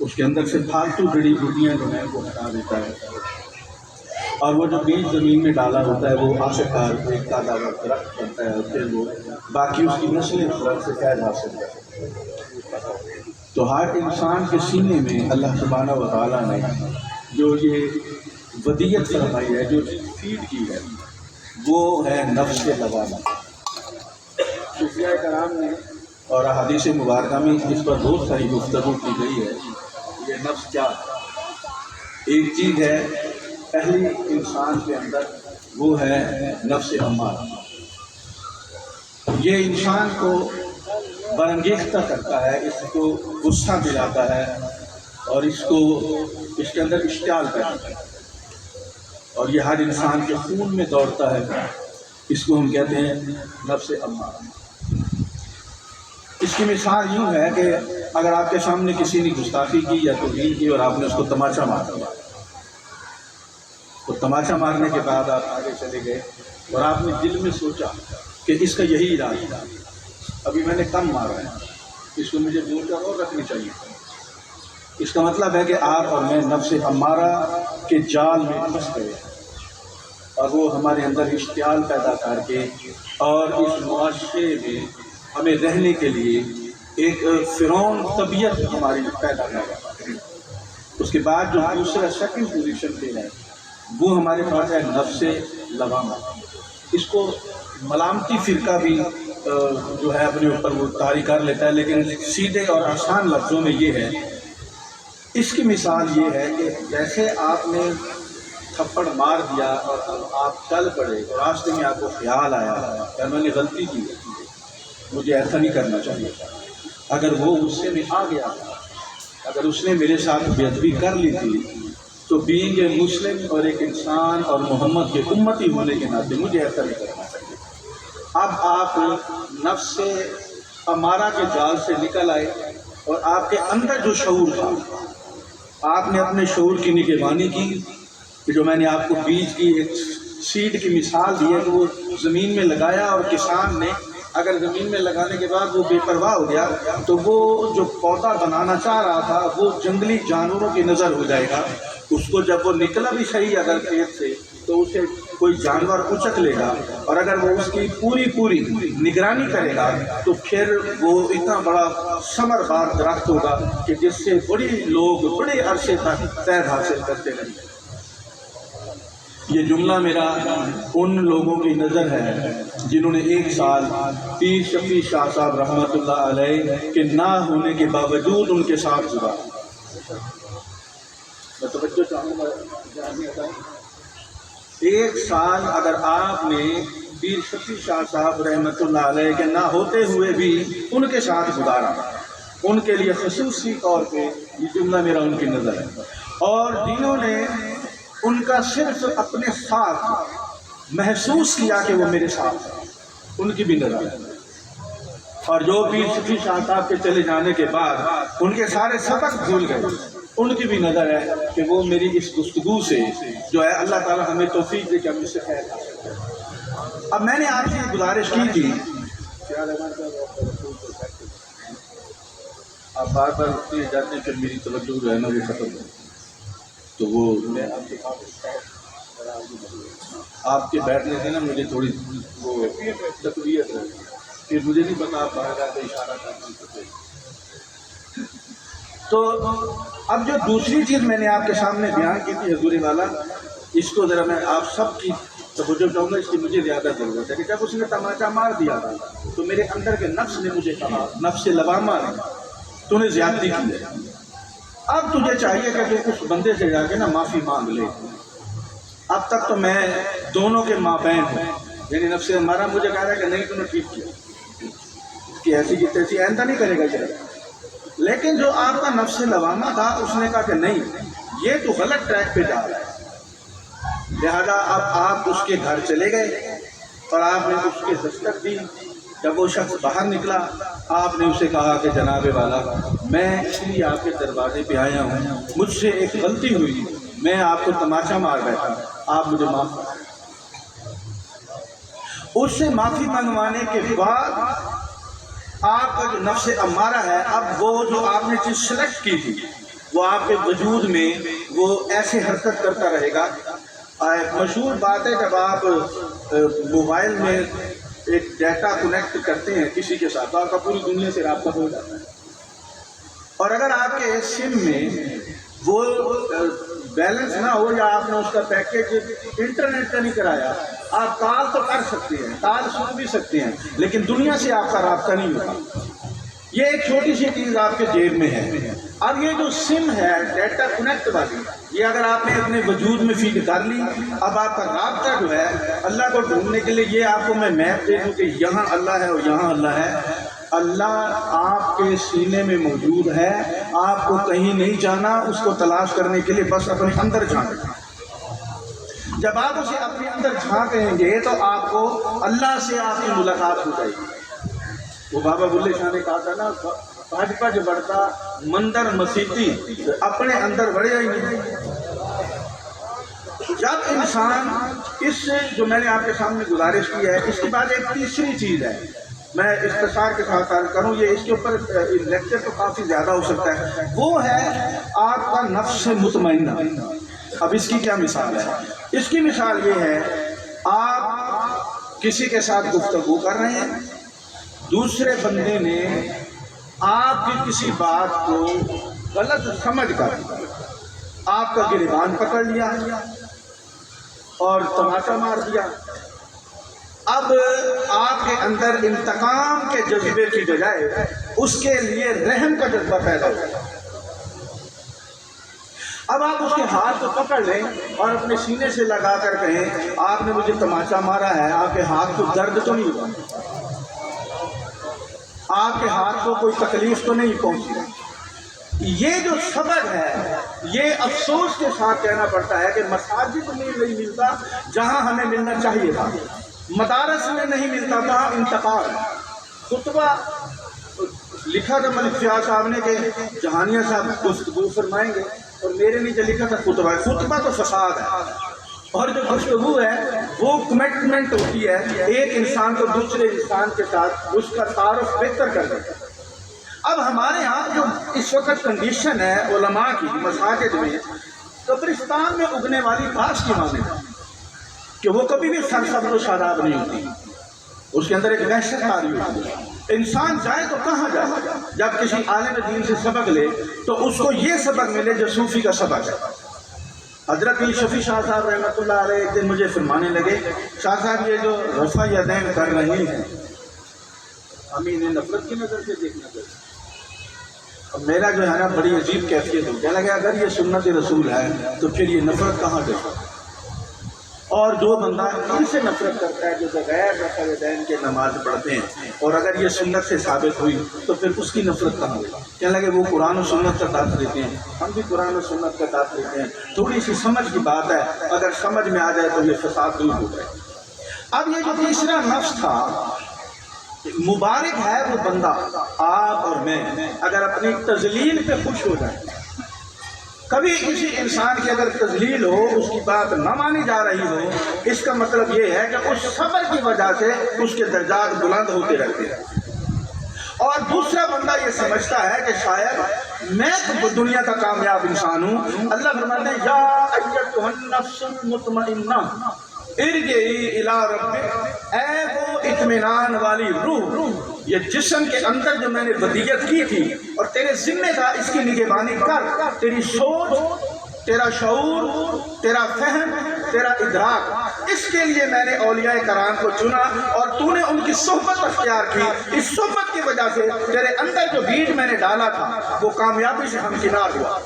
I: اس کے اندر سے فالتو جڑی بوٹیاں جو ہیں وہ ہٹا دیتا ہے، اور وہ جو بیج زمین میں ڈالا ہوتا ہے وہ آخرکار ایک تازہ درخت بنتا ہے، اور پھر وہ باقی اس کی نسلیں درخت سے فیض حاصل کرتے ہیں۔ تو ہر انسان کے سینے میں اللہ سبحانہ و تعالیٰ نے جو یہ ودیت فرمائی ہے، جو فیڈ کی ہے، وہ ہے نفس لوامہ۔ صوفیاء کرام نے اور احادیث مبارکہ میں اس پر بہت ساری گفتگو کی گئی ہے، یہ نفس کیا ہے۔ ایک چیز ہے پہلی انسان کے اندر، وہ ہے نفس امارہ۔ یہ انسان کو برانگیختہ کرتا ہے، اس کو غصہ دلاتا ہے، اور اس کے اندر اشتعال پیدا کرتا ہے، اور یہ ہر انسان کے خون میں دوڑتا ہے۔ اس کو ہم کہتے ہیں نفس امارہ۔ اس کی مثال یوں ہے کہ اگر آپ کے سامنے کسی نے گستاخی کی یا توہین کی اور آپ نے اس کو تماچا مار دیا، تو تماچا مارنے کے بعد آپ آگے چلے گئے اور آپ نے دل میں سوچا کہ اس کا یہی علاج ہے، ابھی میں نے کم مارا ہے، اس کو مجھے دور کر اور رکھنی چاہیے۔ اس کا مطلب ہے کہ آپ اور میں نفس امارہ کے جال میں پھنس گئے، اور وہ ہمارے اندر اشتعال پیدا کر کے اور اس معاشرے میں ہمیں رہنے کے لیے ایک فرعون طبیعت ہماری پیدا کر۔ اس کے بعد جو دوسرا سیکنڈ پوزیشن پہ ہے وہ ہمارے پاس ہے نفس لوامہ۔ اس کو ملامتی فرقہ بھی جو ہے اپنے اوپر وہ طاری کر لیتا ہے، لیکن سیدھے اور آسان لفظوں میں یہ ہے، اس کی مثال یہ ہے کہ جیسے آپ نے تھپڑ مار دیا اور اب آپ چل پڑے، راستے میں آپ کو خیال آیا کہ میں نے غلطی کی، مجھے ایسا نہیں کرنا چاہیے تھا۔ اگر وہ غصے میں آ گیا، اگر اس نے میرے ساتھ بے ادبی کر لی تھی، تو بینگ اے مسلم اور ایک انسان اور محمد کے امتی ہونے کے ناطے مجھے ایسا نہیں کرنا چاہیے۔ اب آپ نفس امارہ کے جال سے نکل آئے، اور آپ کے اندر جو شعور تھا، آپ نے اپنے شعور کی نگہبانی کی، کہ جو میں نے آپ کو بیج کی ایک سیڈ کی مثال دی ہے کہ وہ زمین میں لگایا، اور کسان نے اگر زمین میں لگانے کے بعد وہ بے پرواہ ہو گیا تو وہ جو پودا بنانا چاہ رہا تھا وہ جنگلی جانوروں کی نظر ہو جائے گا۔ اس کو جب وہ نکلا بھی صحیح اگر کھیت سے تو اسے کوئی جانور اچک لے گا، اور اگر وہ اس کی پوری نگرانی کرے گا تو پھر وہ اتنا بڑا ثمر بار درخت ہوگا کہ جس سے لوگ بڑے عرصے تک فیض حاصل کرتے رہیں۔ یہ جملہ میرا ان لوگوں کی نظر ہے جنہوں نے 1 سال پیر شفیع شاہ صاحب رحمۃ اللہ علیہ کے نہ ہونے کے باوجود ان کے ساتھ گزارا۔ میں توجہ چاہوں گا، 1 سال اگر آپ نے پیر شفیع شاہ صاحب رحمۃ اللہ علیہ کے نہ ہوتے ہوئے بھی ان کے ساتھ گزارا، ان کے لیے خصوصی طور پہ یہ جملہ میرا ان کی نظر ہے۔ اور جنہوں نے ان کا صرف اپنے ساتھ محسوس کیا کہ وہ میرے ساتھ ہیں، ان کی بھی نظر ہے۔ اور جو پیر صفی شاہ صاحب کے چلے جانے کے بعد ان کے سارے سبق بھول گئے، ان کی بھی نظر ہے کہ وہ میری اس گفتگو سے جو ہے اللہ تعالیٰ ہمیں توفیق دے کہ ہم اس سے خیر حاصل کریں۔ اب میں نے آپ سے گزارش کی تھی، آپ بار بار اٹھتے جاتے ہیں، پھر میری توجہ جو ہے نا وہ ختم ہو، تو وہ میں آپ کے بیٹھنے سے نا مجھے تھوڑی وہ تقویت ہے، پھر مجھے نہیں پتا آپ باہر آ کے اشارہ کرتے۔ تو اب جو دوسری چیز میں نے آپ کے سامنے بیان کی تھی حضور والا، اس کو ذرا میں آپ سب کی توجہ چاہوں گا، اس کی مجھے زیادہ ضرورت ہے کہ جب اس نے تماچا مار دیا تھا تو میرے اندر کے نفس نے مجھے کہا، نفس لوامہ نے، تو نے زیادتی کی ہے، اب تجھے چاہیے کہ تو اس بندے سے جا کے نا معافی مانگ لے۔ اب تک تو میں دونوں کے مابین ہوں، یعنی نفس ہمارا مجھے کہہ رہا ہے کہ نہیں تم نے ٹھیک کیا کہ ایسی کی تیسی آئندہ نہیں کرے گا یہ، لیکن جو آپ کا نفس لوامہ تھا اس نے کہا کہ نہیں یہ تو غلط ٹریک پہ جا رہا ہے، لہذا اب آپ اس کے گھر چلے گئے اور آپ نے اس کے دستک دی۔ جب وہ شخص باہر نکلا آپ نے اسے کہا کہ جناب والا میں اس لیے آپ کے دروازے پہ آیا ہوں، مجھ سے ایک غلطی ہوئی، میں آپ کو تماچا مار بیٹھا، آپ مجھے معاف کریں۔ اس سے معافی منگوانے کے بعد آپ کا جو نفس امارہ ہے، اب وہ جو آپ نے چیز سلیکٹ کی تھی وہ آپ کے وجود میں وہ ایسے حرکت کرتا رہے گا۔ مشہور بات ہے جب آپ موبائل میں ایک ڈیٹا کنیکٹ کرتے ہیں کسی کے ساتھ تو آپ کا پوری دنیا سے رابطہ ہو جاتا ہے، اور اگر آپ کے سم میں وہ بیلنس نہ ہو یا آپ نے اس کا پیکیج انٹرنیٹ کا نہیں کرایا، آپ کال تو کر سکتے ہیں، کال سن بھی سکتے ہیں، لیکن دنیا سے آپ کا رابطہ نہیں ہوتا۔ یہ ایک چھوٹی سی چیز آپ کے جیب میں ہے۔ اب یہ جو سم ہے ڈیٹا کنیکٹ والی، یہ اگر آپ نے اپنے وجود میں فیڈ کر لی، اب آپ کا رابطہ جو ہے اللہ کو ڈھونڈنے کے لیے، یہ آپ کو میں میپ دے دوں کہ یہاں اللہ ہے اور یہاں اللہ ہے، اللہ آپ کے سینے میں موجود ہے، آپ کو کہیں نہیں جانا اس کو تلاش کرنے کے لیے، بس اپنے اندر جھانکنا۔ جب آپ اسے اپنے اندر جھانکیں گے تو آپ کو اللہ سے آپ کی ملاقات ہو جائے گی۔ وہ بابا بلے شاہ نے کہا تھا نا، پج پج بڑھتا مندر مسیتی، اپنے اندر بڑھے ہی نہیں۔ جب انسان اس جو میں نے آپ کے سامنے گزارش کی ہے، اس کے بعد ایک تیسری چیز ہے، میں اختصار کے ساتھ عرض کروں، یہ اس کے اوپر لیکچر تو کافی زیادہ ہو سکتا ہے، وہ ہے آپ کا نفس مطمئنہ۔ اب اس کی کیا مثال ہے؟ اس کی مثال یہ ہے، آپ کسی کے ساتھ گفتگو کر رہے ہیں، دوسرے بندے نے آپ کی کسی بات کو غلط سمجھ کر آپ کا گریبان پکڑ لیا اور تماچا مار دیا۔ اب آپ کے اندر انتقام کے جذبے کی بجائے اس کے لیے رحم کا جذبہ پیدا ہوا۔ اب آپ اس کے ہاتھ کو پکڑ لیں اور اپنے سینے سے لگا کر کہیں آپ نے مجھے تماچا مارا ہے، آپ کے ہاتھ کو درد تو نہیں ہوا، آپ کے ہاتھ کو کوئی تکلیف تو نہیں پہنچی۔ یہ جو سبب ہے، یہ افسوس کے ساتھ کہنا پڑتا ہے کہ مساجد میں نہیں ملتا جہاں ہمیں ملنا چاہیے تھا، مدارس میں نہیں ملتا تھا، انتقال۔ خطبہ لکھا تھا ملک فیاض صاحب نے کہ جہانیہ صاحب گفتگو فرمائیں گے، اور میرے نیچے لکھا تھا خطبہ۔ خطبہ تو فساد ہے، اور جو گفتگو ہے وہ کمٹمنٹ ہوتی ہے ایک انسان کو دوسرے انسان کے ساتھ اس کا تعارف بہتر کر دیتا ہے۔ اب ہمارے ہاں جو اس وقت کنڈیشن ہے علماء کی مساجد میں، قبرستان میں اگنے والی گھاس کی مانند کہ وہ کبھی بھی سرسبز و شاداب نہیں ہوتی، اس کے اندر ایک وحشت تاری ہوتی ہے۔ انسان جائے تو کہاں جائے؟ جب کسی عالم دین سے سبق لے تو اس کو یہ سبق ملے جو صوفی کا سبق ہے۔ حضرت شفیع شاہ صاحب رحمۃ اللہ علیہ ایک دن مجھے فرمانے لگے، شاہ صاحب یہ جو رفع یدین کر رہے ہیں ہمیں انہیں نفرت کی نظر سے دیکھنا چاہیے۔ اب میرا جو ہے نا بڑی عجیب کیفیت ہو، کہنے لگا اگر یہ سنت رسول ہے تو پھر یہ نفرت کہاں گئی؟ اور جو بندہ ان سے نفرت کرتا ہے جو بغیر رفع یدین کے نماز پڑھتے ہیں، اور اگر یہ سنت سے ثابت ہوئی تو پھر اس کی نفرت کہاں ہوگی؟ کہنے لگے وہ قرآن و سنت کا ساتھ دیتے ہیں، ہم بھی قرآن و سنت کا ساتھ دیتے ہیں، تھوڑی سی سمجھ کی بات ہے، اگر سمجھ میں آ جائے تو یہ فساد دور ہو جائے۔ اب یہ جو تیسرا نفس تھا، مبارک ہے وہ بندہ آپ اور میں اگر اپنی تذلیل پہ خوش ہو جائے۔ کبھی کسی انسان کی اگر تذلیل ہو، اس کی بات نہ مانی جا رہی ہو، اس کا مطلب یہ ہے کہ اس صبر کی وجہ سے اس کے درجات بلند ہوتے رہتے ہیں۔ اور دوسرا بندہ یہ سمجھتا ہے کہ شاید میں تو دنیا کا کامیاب انسان ہوں۔ اللہ فرماتے ہیں یا ایتھا النفس المطمئنہ ارجعی الی ربک، اے وہ اطمینان والی روح، یہ جسم کے اندر جو میں نے ودیت کی تھی اور تیرے ذمہ تھا اس کی نگہبانی کر، تیری سوچ، تیرا شعور، تیرا فہم، تیرا ادراک، اس کے لیے میں نے اولیاء کرام کو چنا اور تو نے ان کی صحبت اختیار کی۔ اس صحبت کی وجہ سے تیرے اندر جو بیج میں نے ڈالا تھا وہ کامیابی سے ہمکنار ہوا۔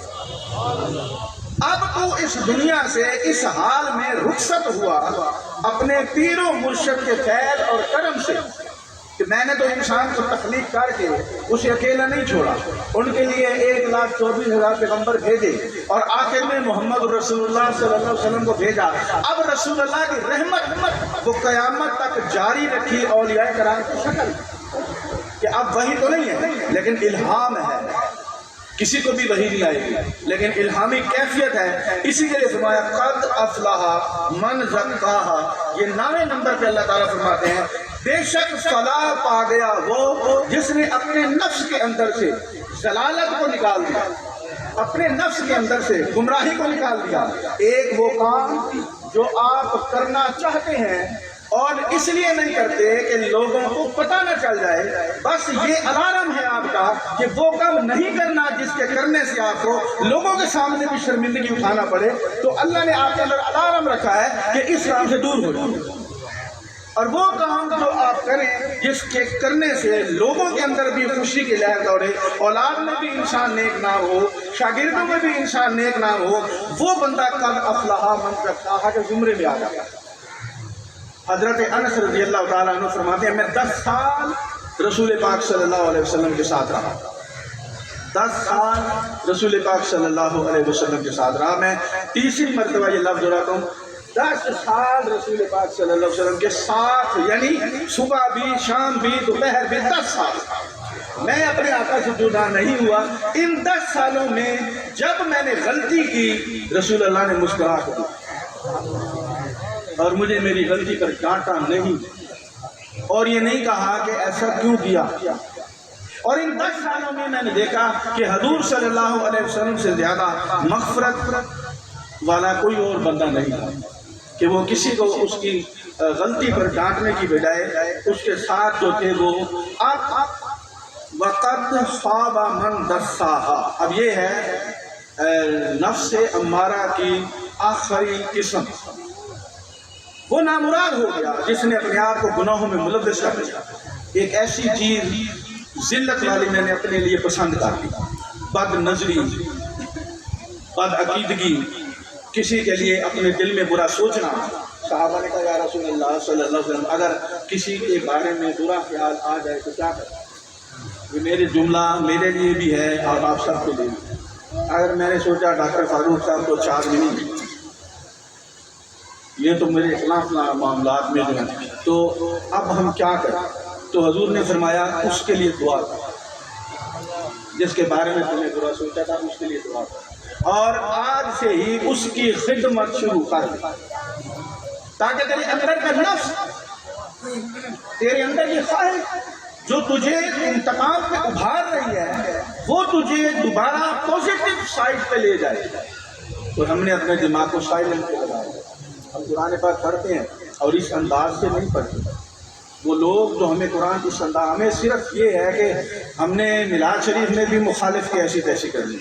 I: اب تو اس دنیا سے اس حال میں رخصت ہوا اپنے پیر و مرشد کے فیض اور کرم سے کہ میں نے تو انسان کو تخلیق کر کے اسے اکیلا نہیں چھوڑا، ان کے لیے 1,24,000 پیغمبر بھیجے اور آخر میں محمد رسول اللہ صلی اللہ علیہ وسلم کو بھیجا۔ اب رسول اللہ کی رحمت وہ قیامت تک جاری رکھی اولیاء کرام کی شکل کہ اب وحی تو نہیں ہے لیکن الہام ہے، کسی کو بھی وحی نہیں آئے گی لیکن الہامی کیفیت ہے۔ اسی کے لیے فرمایا قد افلح من زکاہا، یہ 9ویں نمبر پہ اللہ تعالیٰ فرماتے ہیں بے شک فلاح پا گیا وہ جس نے اپنے نفس کے اندر سے ضلالت کو نکال دیا، اپنے نفس کے اندر سے گمراہی کو نکال دیا۔ ایک وہ کام جو آپ کرنا چاہتے ہیں اور اس لیے نہیں کرتے کہ لوگوں کو پتہ نہ چل جائے، بس یہ الارم ہے آپ کا کہ وہ کام نہیں کرنا جس کے کرنے سے آپ کو لوگوں کے سامنے بھی شرمندگی اٹھانا پڑے۔ تو اللہ نے آپ کے اندر الارم رکھا ہے کہ اس کام سے دور ہو جائے، اور وہ کام جو آپ کریں جس کے کرنے سے لوگوں کے اندر بھی خوشی کی لہر دوڑے، اولاد میں بھی انسان نیک نام ہو، شاگردوں میں بھی انسان نیک نام ہو، وہ بندہ قد افلح من زکاہا کے زمرے میں آ جاتا ہے۔ حضرت انس رضی اللہ تعالیٰ عنہ فرماتے ہیں میں 10 سال رسول پاک صلی اللہ علیہ وسلم کے ساتھ رہا، 10 سال رسول پاک صلی اللہ علیہ وسلم کے ساتھ رہا۔ میں تیسری مرتبہ یہ لفظ دہراتا ہوں، 10 سال رسول پاک صلی اللہ علیہ وسلم کے ساتھ، یعنی صبح بھی، شام بھی، دوپہر بھی، 10 سال میں اپنے آقا سے جدا نہیں ہوا۔ ان 10 سالوں میں جب میں نے غلطی کی رسول اللہ نے مسکرا کر اور مجھے میری غلطی پر ڈانٹا نہیں اور یہ نہیں کہا کہ ایسا کیوں کیا۔ اور ان 10 سالوں میں میں نے دیکھا کہ حضور صلی اللہ علیہ وسلم سے زیادہ مغفرت والا کوئی اور بندہ نہیں تھا کہ وہ کسی کو اس کی غلطی پر ڈانٹنے کی بجائے اس کے ساتھ جو تھے وہ وقت خواب من دساہا۔ اب یہ ہے نفس امارہ کی آخری قسم، وہ نامراد ہو گیا جس نے اپنے آپ کو گناہوں میں ملوث کر دیا۔ ایک ایسی چیز ذلت والی میں نے اپنے لیے پسند کر لی، بد نظری، بد عقیدگی، کسی کے لیے اپنے دل میں برا سوچنا۔ صحابہ نے کہا یا رسول اللہ صلی اللہ علیہ وسلم اگر کسی کے بارے میں برا خیال آ جائے تو کیا کریں؟ یہ میرے جملہ میرے لیے بھی ہے اور آپ سب کے لیے بھی۔ اگر میں نے سوچا ڈاکٹر فاروق صاحب کو 4 نہیں، یہ تو میرے خلاف معاملات میں جو ہیں، تو اب ہم کیا کریں؟ تو حضور نے فرمایا اس کے لیے دعا کر، جس کے بارے میں تم نے برا سوچا تھا اس کے لیے دعا کر، اور آج سے ہی اس کی خدمت شروع کر تاکہ تیرے اندر کا نفس، تیرے اندر یہ خواہش جو تجھے انتقام پہ ابھار رہی ہے وہ تجھے دوبارہ پوزیٹو سائڈ پہ لے جائے۔ تو ہم نے اپنے دماغ کو سائلنٹ پہ لگایا۔ ہم قرآن پاک پڑھتے ہیں اور اس انداز سے نہیں پڑھتے۔ وہ لوگ جو ہمیں قرآن کی انداز، ہمیں صرف یہ ہے کہ ہم نے میلاد شریف میں بھی مخالف کی ایسی تیسی کرنی،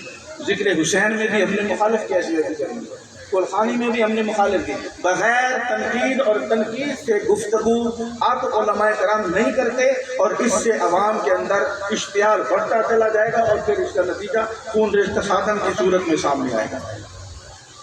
I: ذکر حسین میں بھی ہم نے مخالف کی ایسی تیسی کرنی، قرآنی میں بھی ہم نے مخالف کی۔ بغیر تنقید اور تنقید سے گفتگو اب علماء کرام نہیں کرتے، اور اس سے عوام کے اندر اشتعال بڑھتا چلا جائے گا اور پھر اس کا نتیجہ خون ریزہ تصادم کی صورت میں سامنے آئے گا۔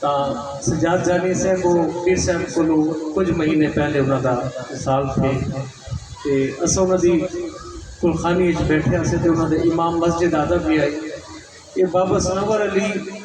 A: ਤਾਂ ਸਜਾਦ ਜਾਨੀ ਸਾਹਿਬ ਉਹ ਪੀਰ ਸਾਹਿਬ ਕੋਲੋਂ ਕੁਝ ਮਹੀਨੇ ਪਹਿਲੇ ਉਹਨਾਂ ਦਾ ਵਿਸਾਲ ਥੇ ਤੇ ਅਸਾਂ ਉਹਨਾਂ ਦੀ ਕੁਲਖਾਨੀ ਵਿੱਚ ਬੈਠਿਆ ਸੀ ਤੇ ਉਹਨਾਂ ਦੇ ਇਮਾਮ ਮਸਜਿਦ ਆਦਮ ਵੀ ਆਈ। ਇਹ ਬਾਬਾ ਸਨਵਰ ਅਲੀ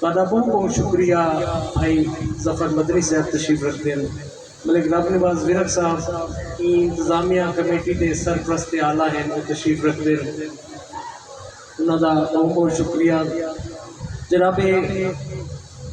A: ਤੁਹਾਡਾ ਬਹੁਤ ਬਹੁਤ ਸ਼ੁਕਰੀਆ ਭਾਈ ਜ਼ਫਰ ਮਦਨੀ ਸਾਹਿਬ ਤਸ਼ਰੀਫ ਰੱਖਦੇ ਹਨ। ਮਲਿਕ ਰੱਬ ਨਿਵਾਜ਼ ਵਿਰਕ ਸਾਹਿਬ ਇੰਤਜ਼ਾਮੀਆ ਕਮੇਟੀ ਦੇ ਸਰਪ੍ਰਸਤ ਆਲਾ ਹਨ, ਉਹ ਤਸ਼ਰੀਫ ਰੱਖਦੇ ਹਨ, ਉਹਨਾਂ ਦਾ ਬਹੁਤ ਬਹੁਤ ਸ਼ੁਕਰੀਆ। ਜਨਾਬ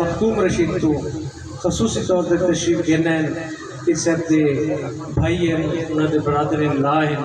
A: ਮਖਤੂਮ ਰਸ਼ੀਦ ਤੋਂ ਖਸੂਸੀ ਤੌਰ 'ਤੇ ਤਸ਼ਰੀਫ ਦੇਣਾ ਹਨ। ਪੀਰ ਸਾਹਿਬ ਦੇ ਭਾਈ ਹਨ, ਉਹਨਾਂ ਦੇ ਬਰਾਦਰ ਲਾ ਹਨ।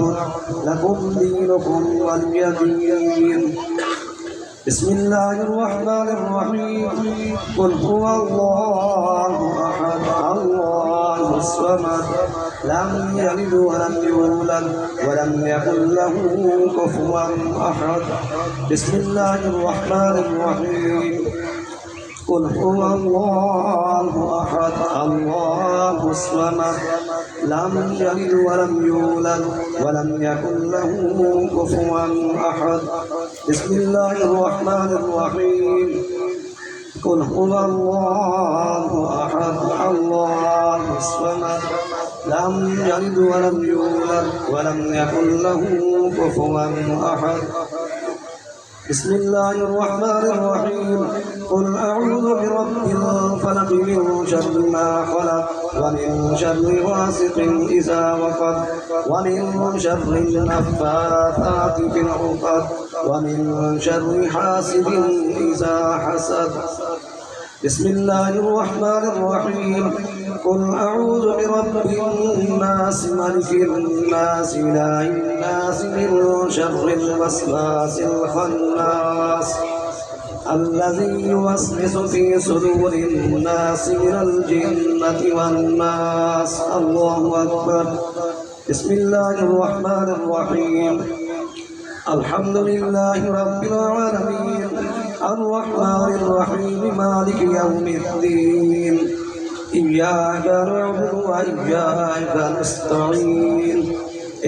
D: نعبد لكم دينكم ولي دين. بسم الله الرحمن الرحيم. قل هو الله أحد الله الصمد لم يلد ولم يولد ولم يكن له كفوا أحد. بسم الله الرحمن الرحيم. قل هو الله أحد الله الصمد لم يلد ولم يولد ولم يكن له كفوا أحد. بسم الله الرحمن الرحيم. قل هو الله أحد الله الصمد لم يلد ولم يولد ولم يكن له كفوا أحد. بسم الله الرحمن الرحيم. قل أعوذ برب الفلق من شر ما خلق ومن شر غاسق إذا وقب ومن شر النفاثات في العقد ومن شر حاسد إذا حسد. بسم الله الرحمن الرحيم. قل أعوذ برب الناس ملك الناس إله الناس من شر الوسواس الخناس الذي يوسوس في صدور الناس من الجنة والناس. الله أكبر. بسم الله الرحمن الرحيم. الحمد لله رب العالمين الرحمن الرحيم مالك يوم الدين. إياك نعبد وإياك نستعين.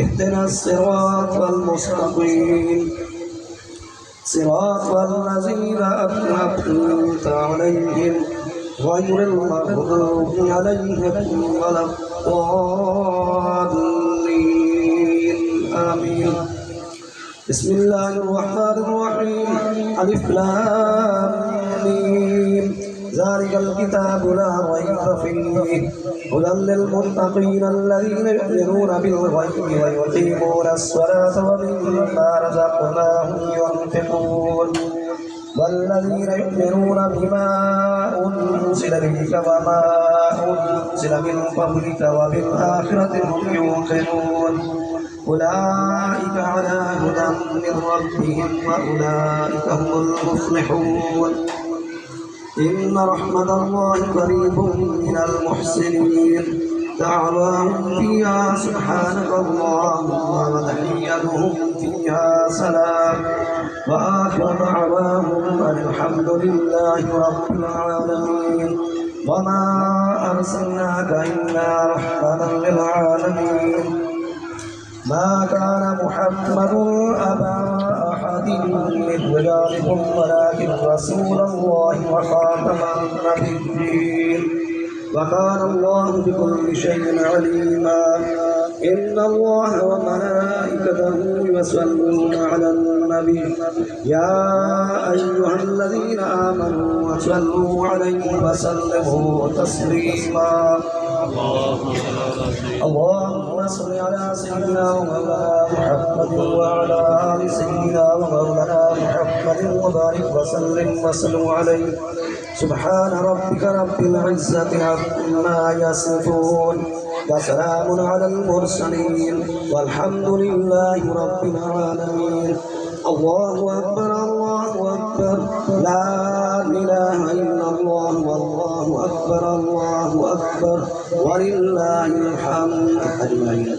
D: اهدنا الصراط المستقيم صراط الذين أنعمت عليهم غير المغضوب عليهم ولا الضالين. آمين. بسم الله الرحمن الرحيم. ألف لام ميم. ذلك الكتاب لا ريب فيه هدى للمتقين الذين يؤمنون بالغيب ويقيمون الصلاة ومما رزقناهم ينفقون والذين يؤمنون بما أنزل إليك وما أنزل من قبلك وبالآخرة هم يوقنون. أولئك على هدى من ربهم وأولئك هم المفلحون. إن رحمة الله قريب من المحسنين. دعواهم فيها سبحانك اللهم وتحيتهم فيها سلام وآخر دعواهم أن الحمد لله رب العالمين. وما أرسلناك إلا رحمة للعالمين. ما كان محمد أبا أحد من رجالكم ولكن رسول الله وخاتم النبيين وكان الله بكل شيء عليما. إن الله وملائكته يصلون على النبي يا أيها الذين آمنوا صلوا عليه وسلموا تسليما. اللهم صل على سيدنا ومولانا محمد وعلى آل سيدنا ومولانا محمد وبارك وسلم وسلم عليه. سبحان ربك رب العزة عما يصفون وسلام على المرسلين والحمد لله رب العالمين. الله أكبر الله أكبر لا إله إلا الله والله أكبر الله أكبر ولله الحمد أجمعين.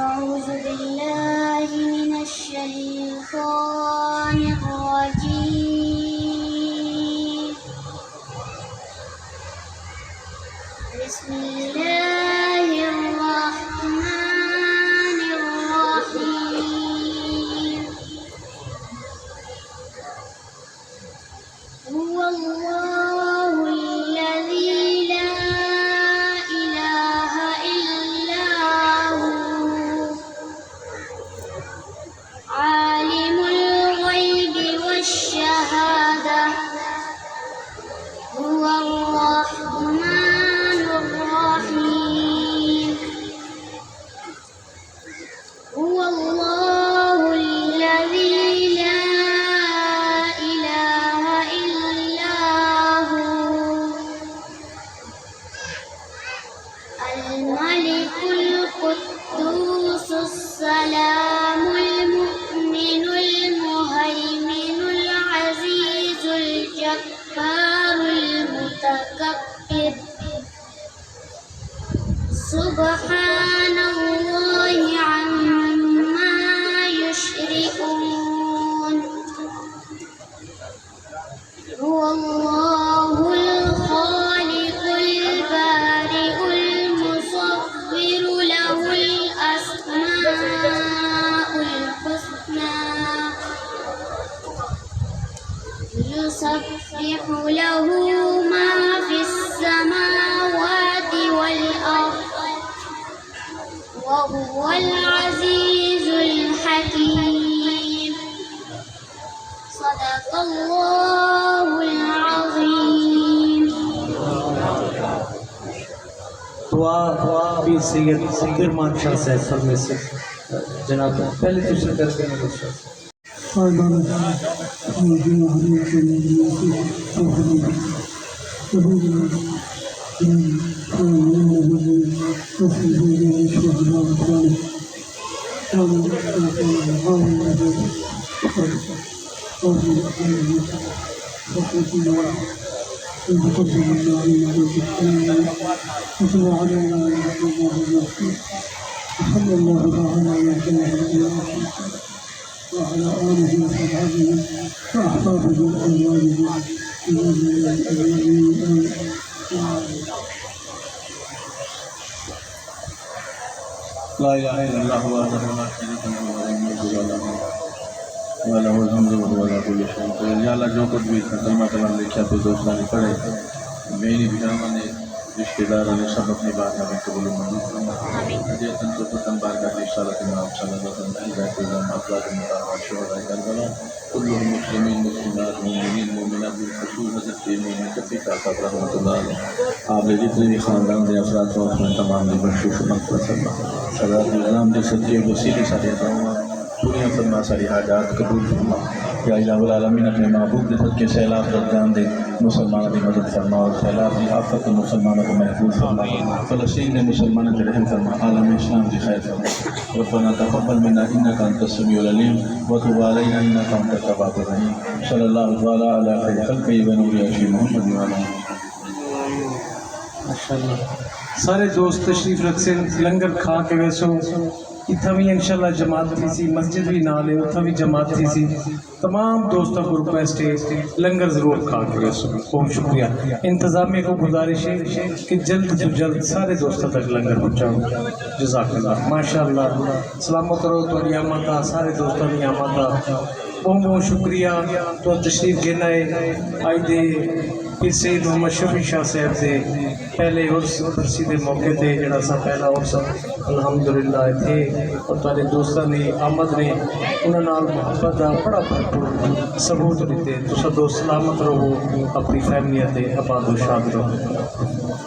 J: أعوذ بالله من الشيطان الرجيم. بسم الله الرحمن الرحيم. الله الذي لا إله إلا هو عالم الغيب والشهادة هو الرحمن الرحيم هو الله الذي لا إله إلا هو الملك القدوس السلام المؤمن المهيمن العزيز الجبار المتكبر سبحان الله عما يشركون هو الله الخالق البارئ المصور له الأسماء الحسنى يسبح له ما في السماوات والأرض وهو العزيز الحكيم صدق الله العظيم
A: دعا پیر سید عبدالرحمان شاہ صاحب فرمے سے جناب پہلے تشریف کر کے
G: وعلى آله وصحبه وأحبابه وأزواجه
I: لا إله إلا الله وحده لا شريك له له الملك وله الحمد وهو على كل شيء قدير. یا اللہ جو کچھ بھی کلمہ کلام لکھا تو دوستوں نے پڑھے میری بہنوں نے رشتہ داروں نے سب اپنی بات میں قبول منظور فرما ہدیتاً قربتاً بارگاہ رسالت امام صلی اللہ علیہ وسلم ہدایت الزام افراد مطالعہ شہداء کربلا كلهم مسلمين مسلمات مؤمنين مؤمنات بالخصوص حضرت امام کفی کا صاحب رحمۃ اللہ علیہ آپ نے جتنے بھی خاندان کے افراد کو اپنے تمام نے بخشش و مغفرت فرما صدات الغلام کے صدقے وسیلے سارے دعوا پوریاں فرما ساری حاجات قبول فرما یا الہ العالمین اپنے محبوب کے صدقے سیلاب تک جان دے مسلمانوں کی مدد فرما اور سیلاب کی آفت مسلمانوں کو محفوظ فرما فلسطین میں مسلمانوں کے رحم فرما عالم اسلام کی خیر فرما ربنا تقبل منا انك انت السميع العليم وتب علينا انك انت التواب الرحيم صلی اللہ تعالی علی خیر خلقہ ونور عرش محمد وعلى
A: ماشاءاللہ سارے دوست تشریف رکھ سے لنگر کھا کے ویسو اتنا بھی انشاءاللہ جماعت تھی سی مسجد بھی نہ لے اتنا بھی جماعت تھی سی تمام دوستوں کو ریکویسٹ ہے لنگر ضرور کھا کے ویسو بہت شکریہ انتظامیہ کو گزارش ہے کہ جلد تو جلد سارے دوستوں تک لنگر پہنچاؤ جزاک اللہ ماشاءاللہ سلامت رہو تو نعمتہ سارے دوستوں کی نعمتہ بہت بہت شکریہ تو تشریف گنا ہے آئی دے پھر سید محمد شفیع شاہ صاحب دے پہلے عرص برسی دے موقع تے جڑا سا پہلا عرص الحمدللہ تھے اور تارے دوستان نے آمد نے انہوں نال محبت دا بڑا بھرپور ثبوت دیتے تو سب دوست سلامت رہو اپنی فیملیت دے آباد و شاد رہو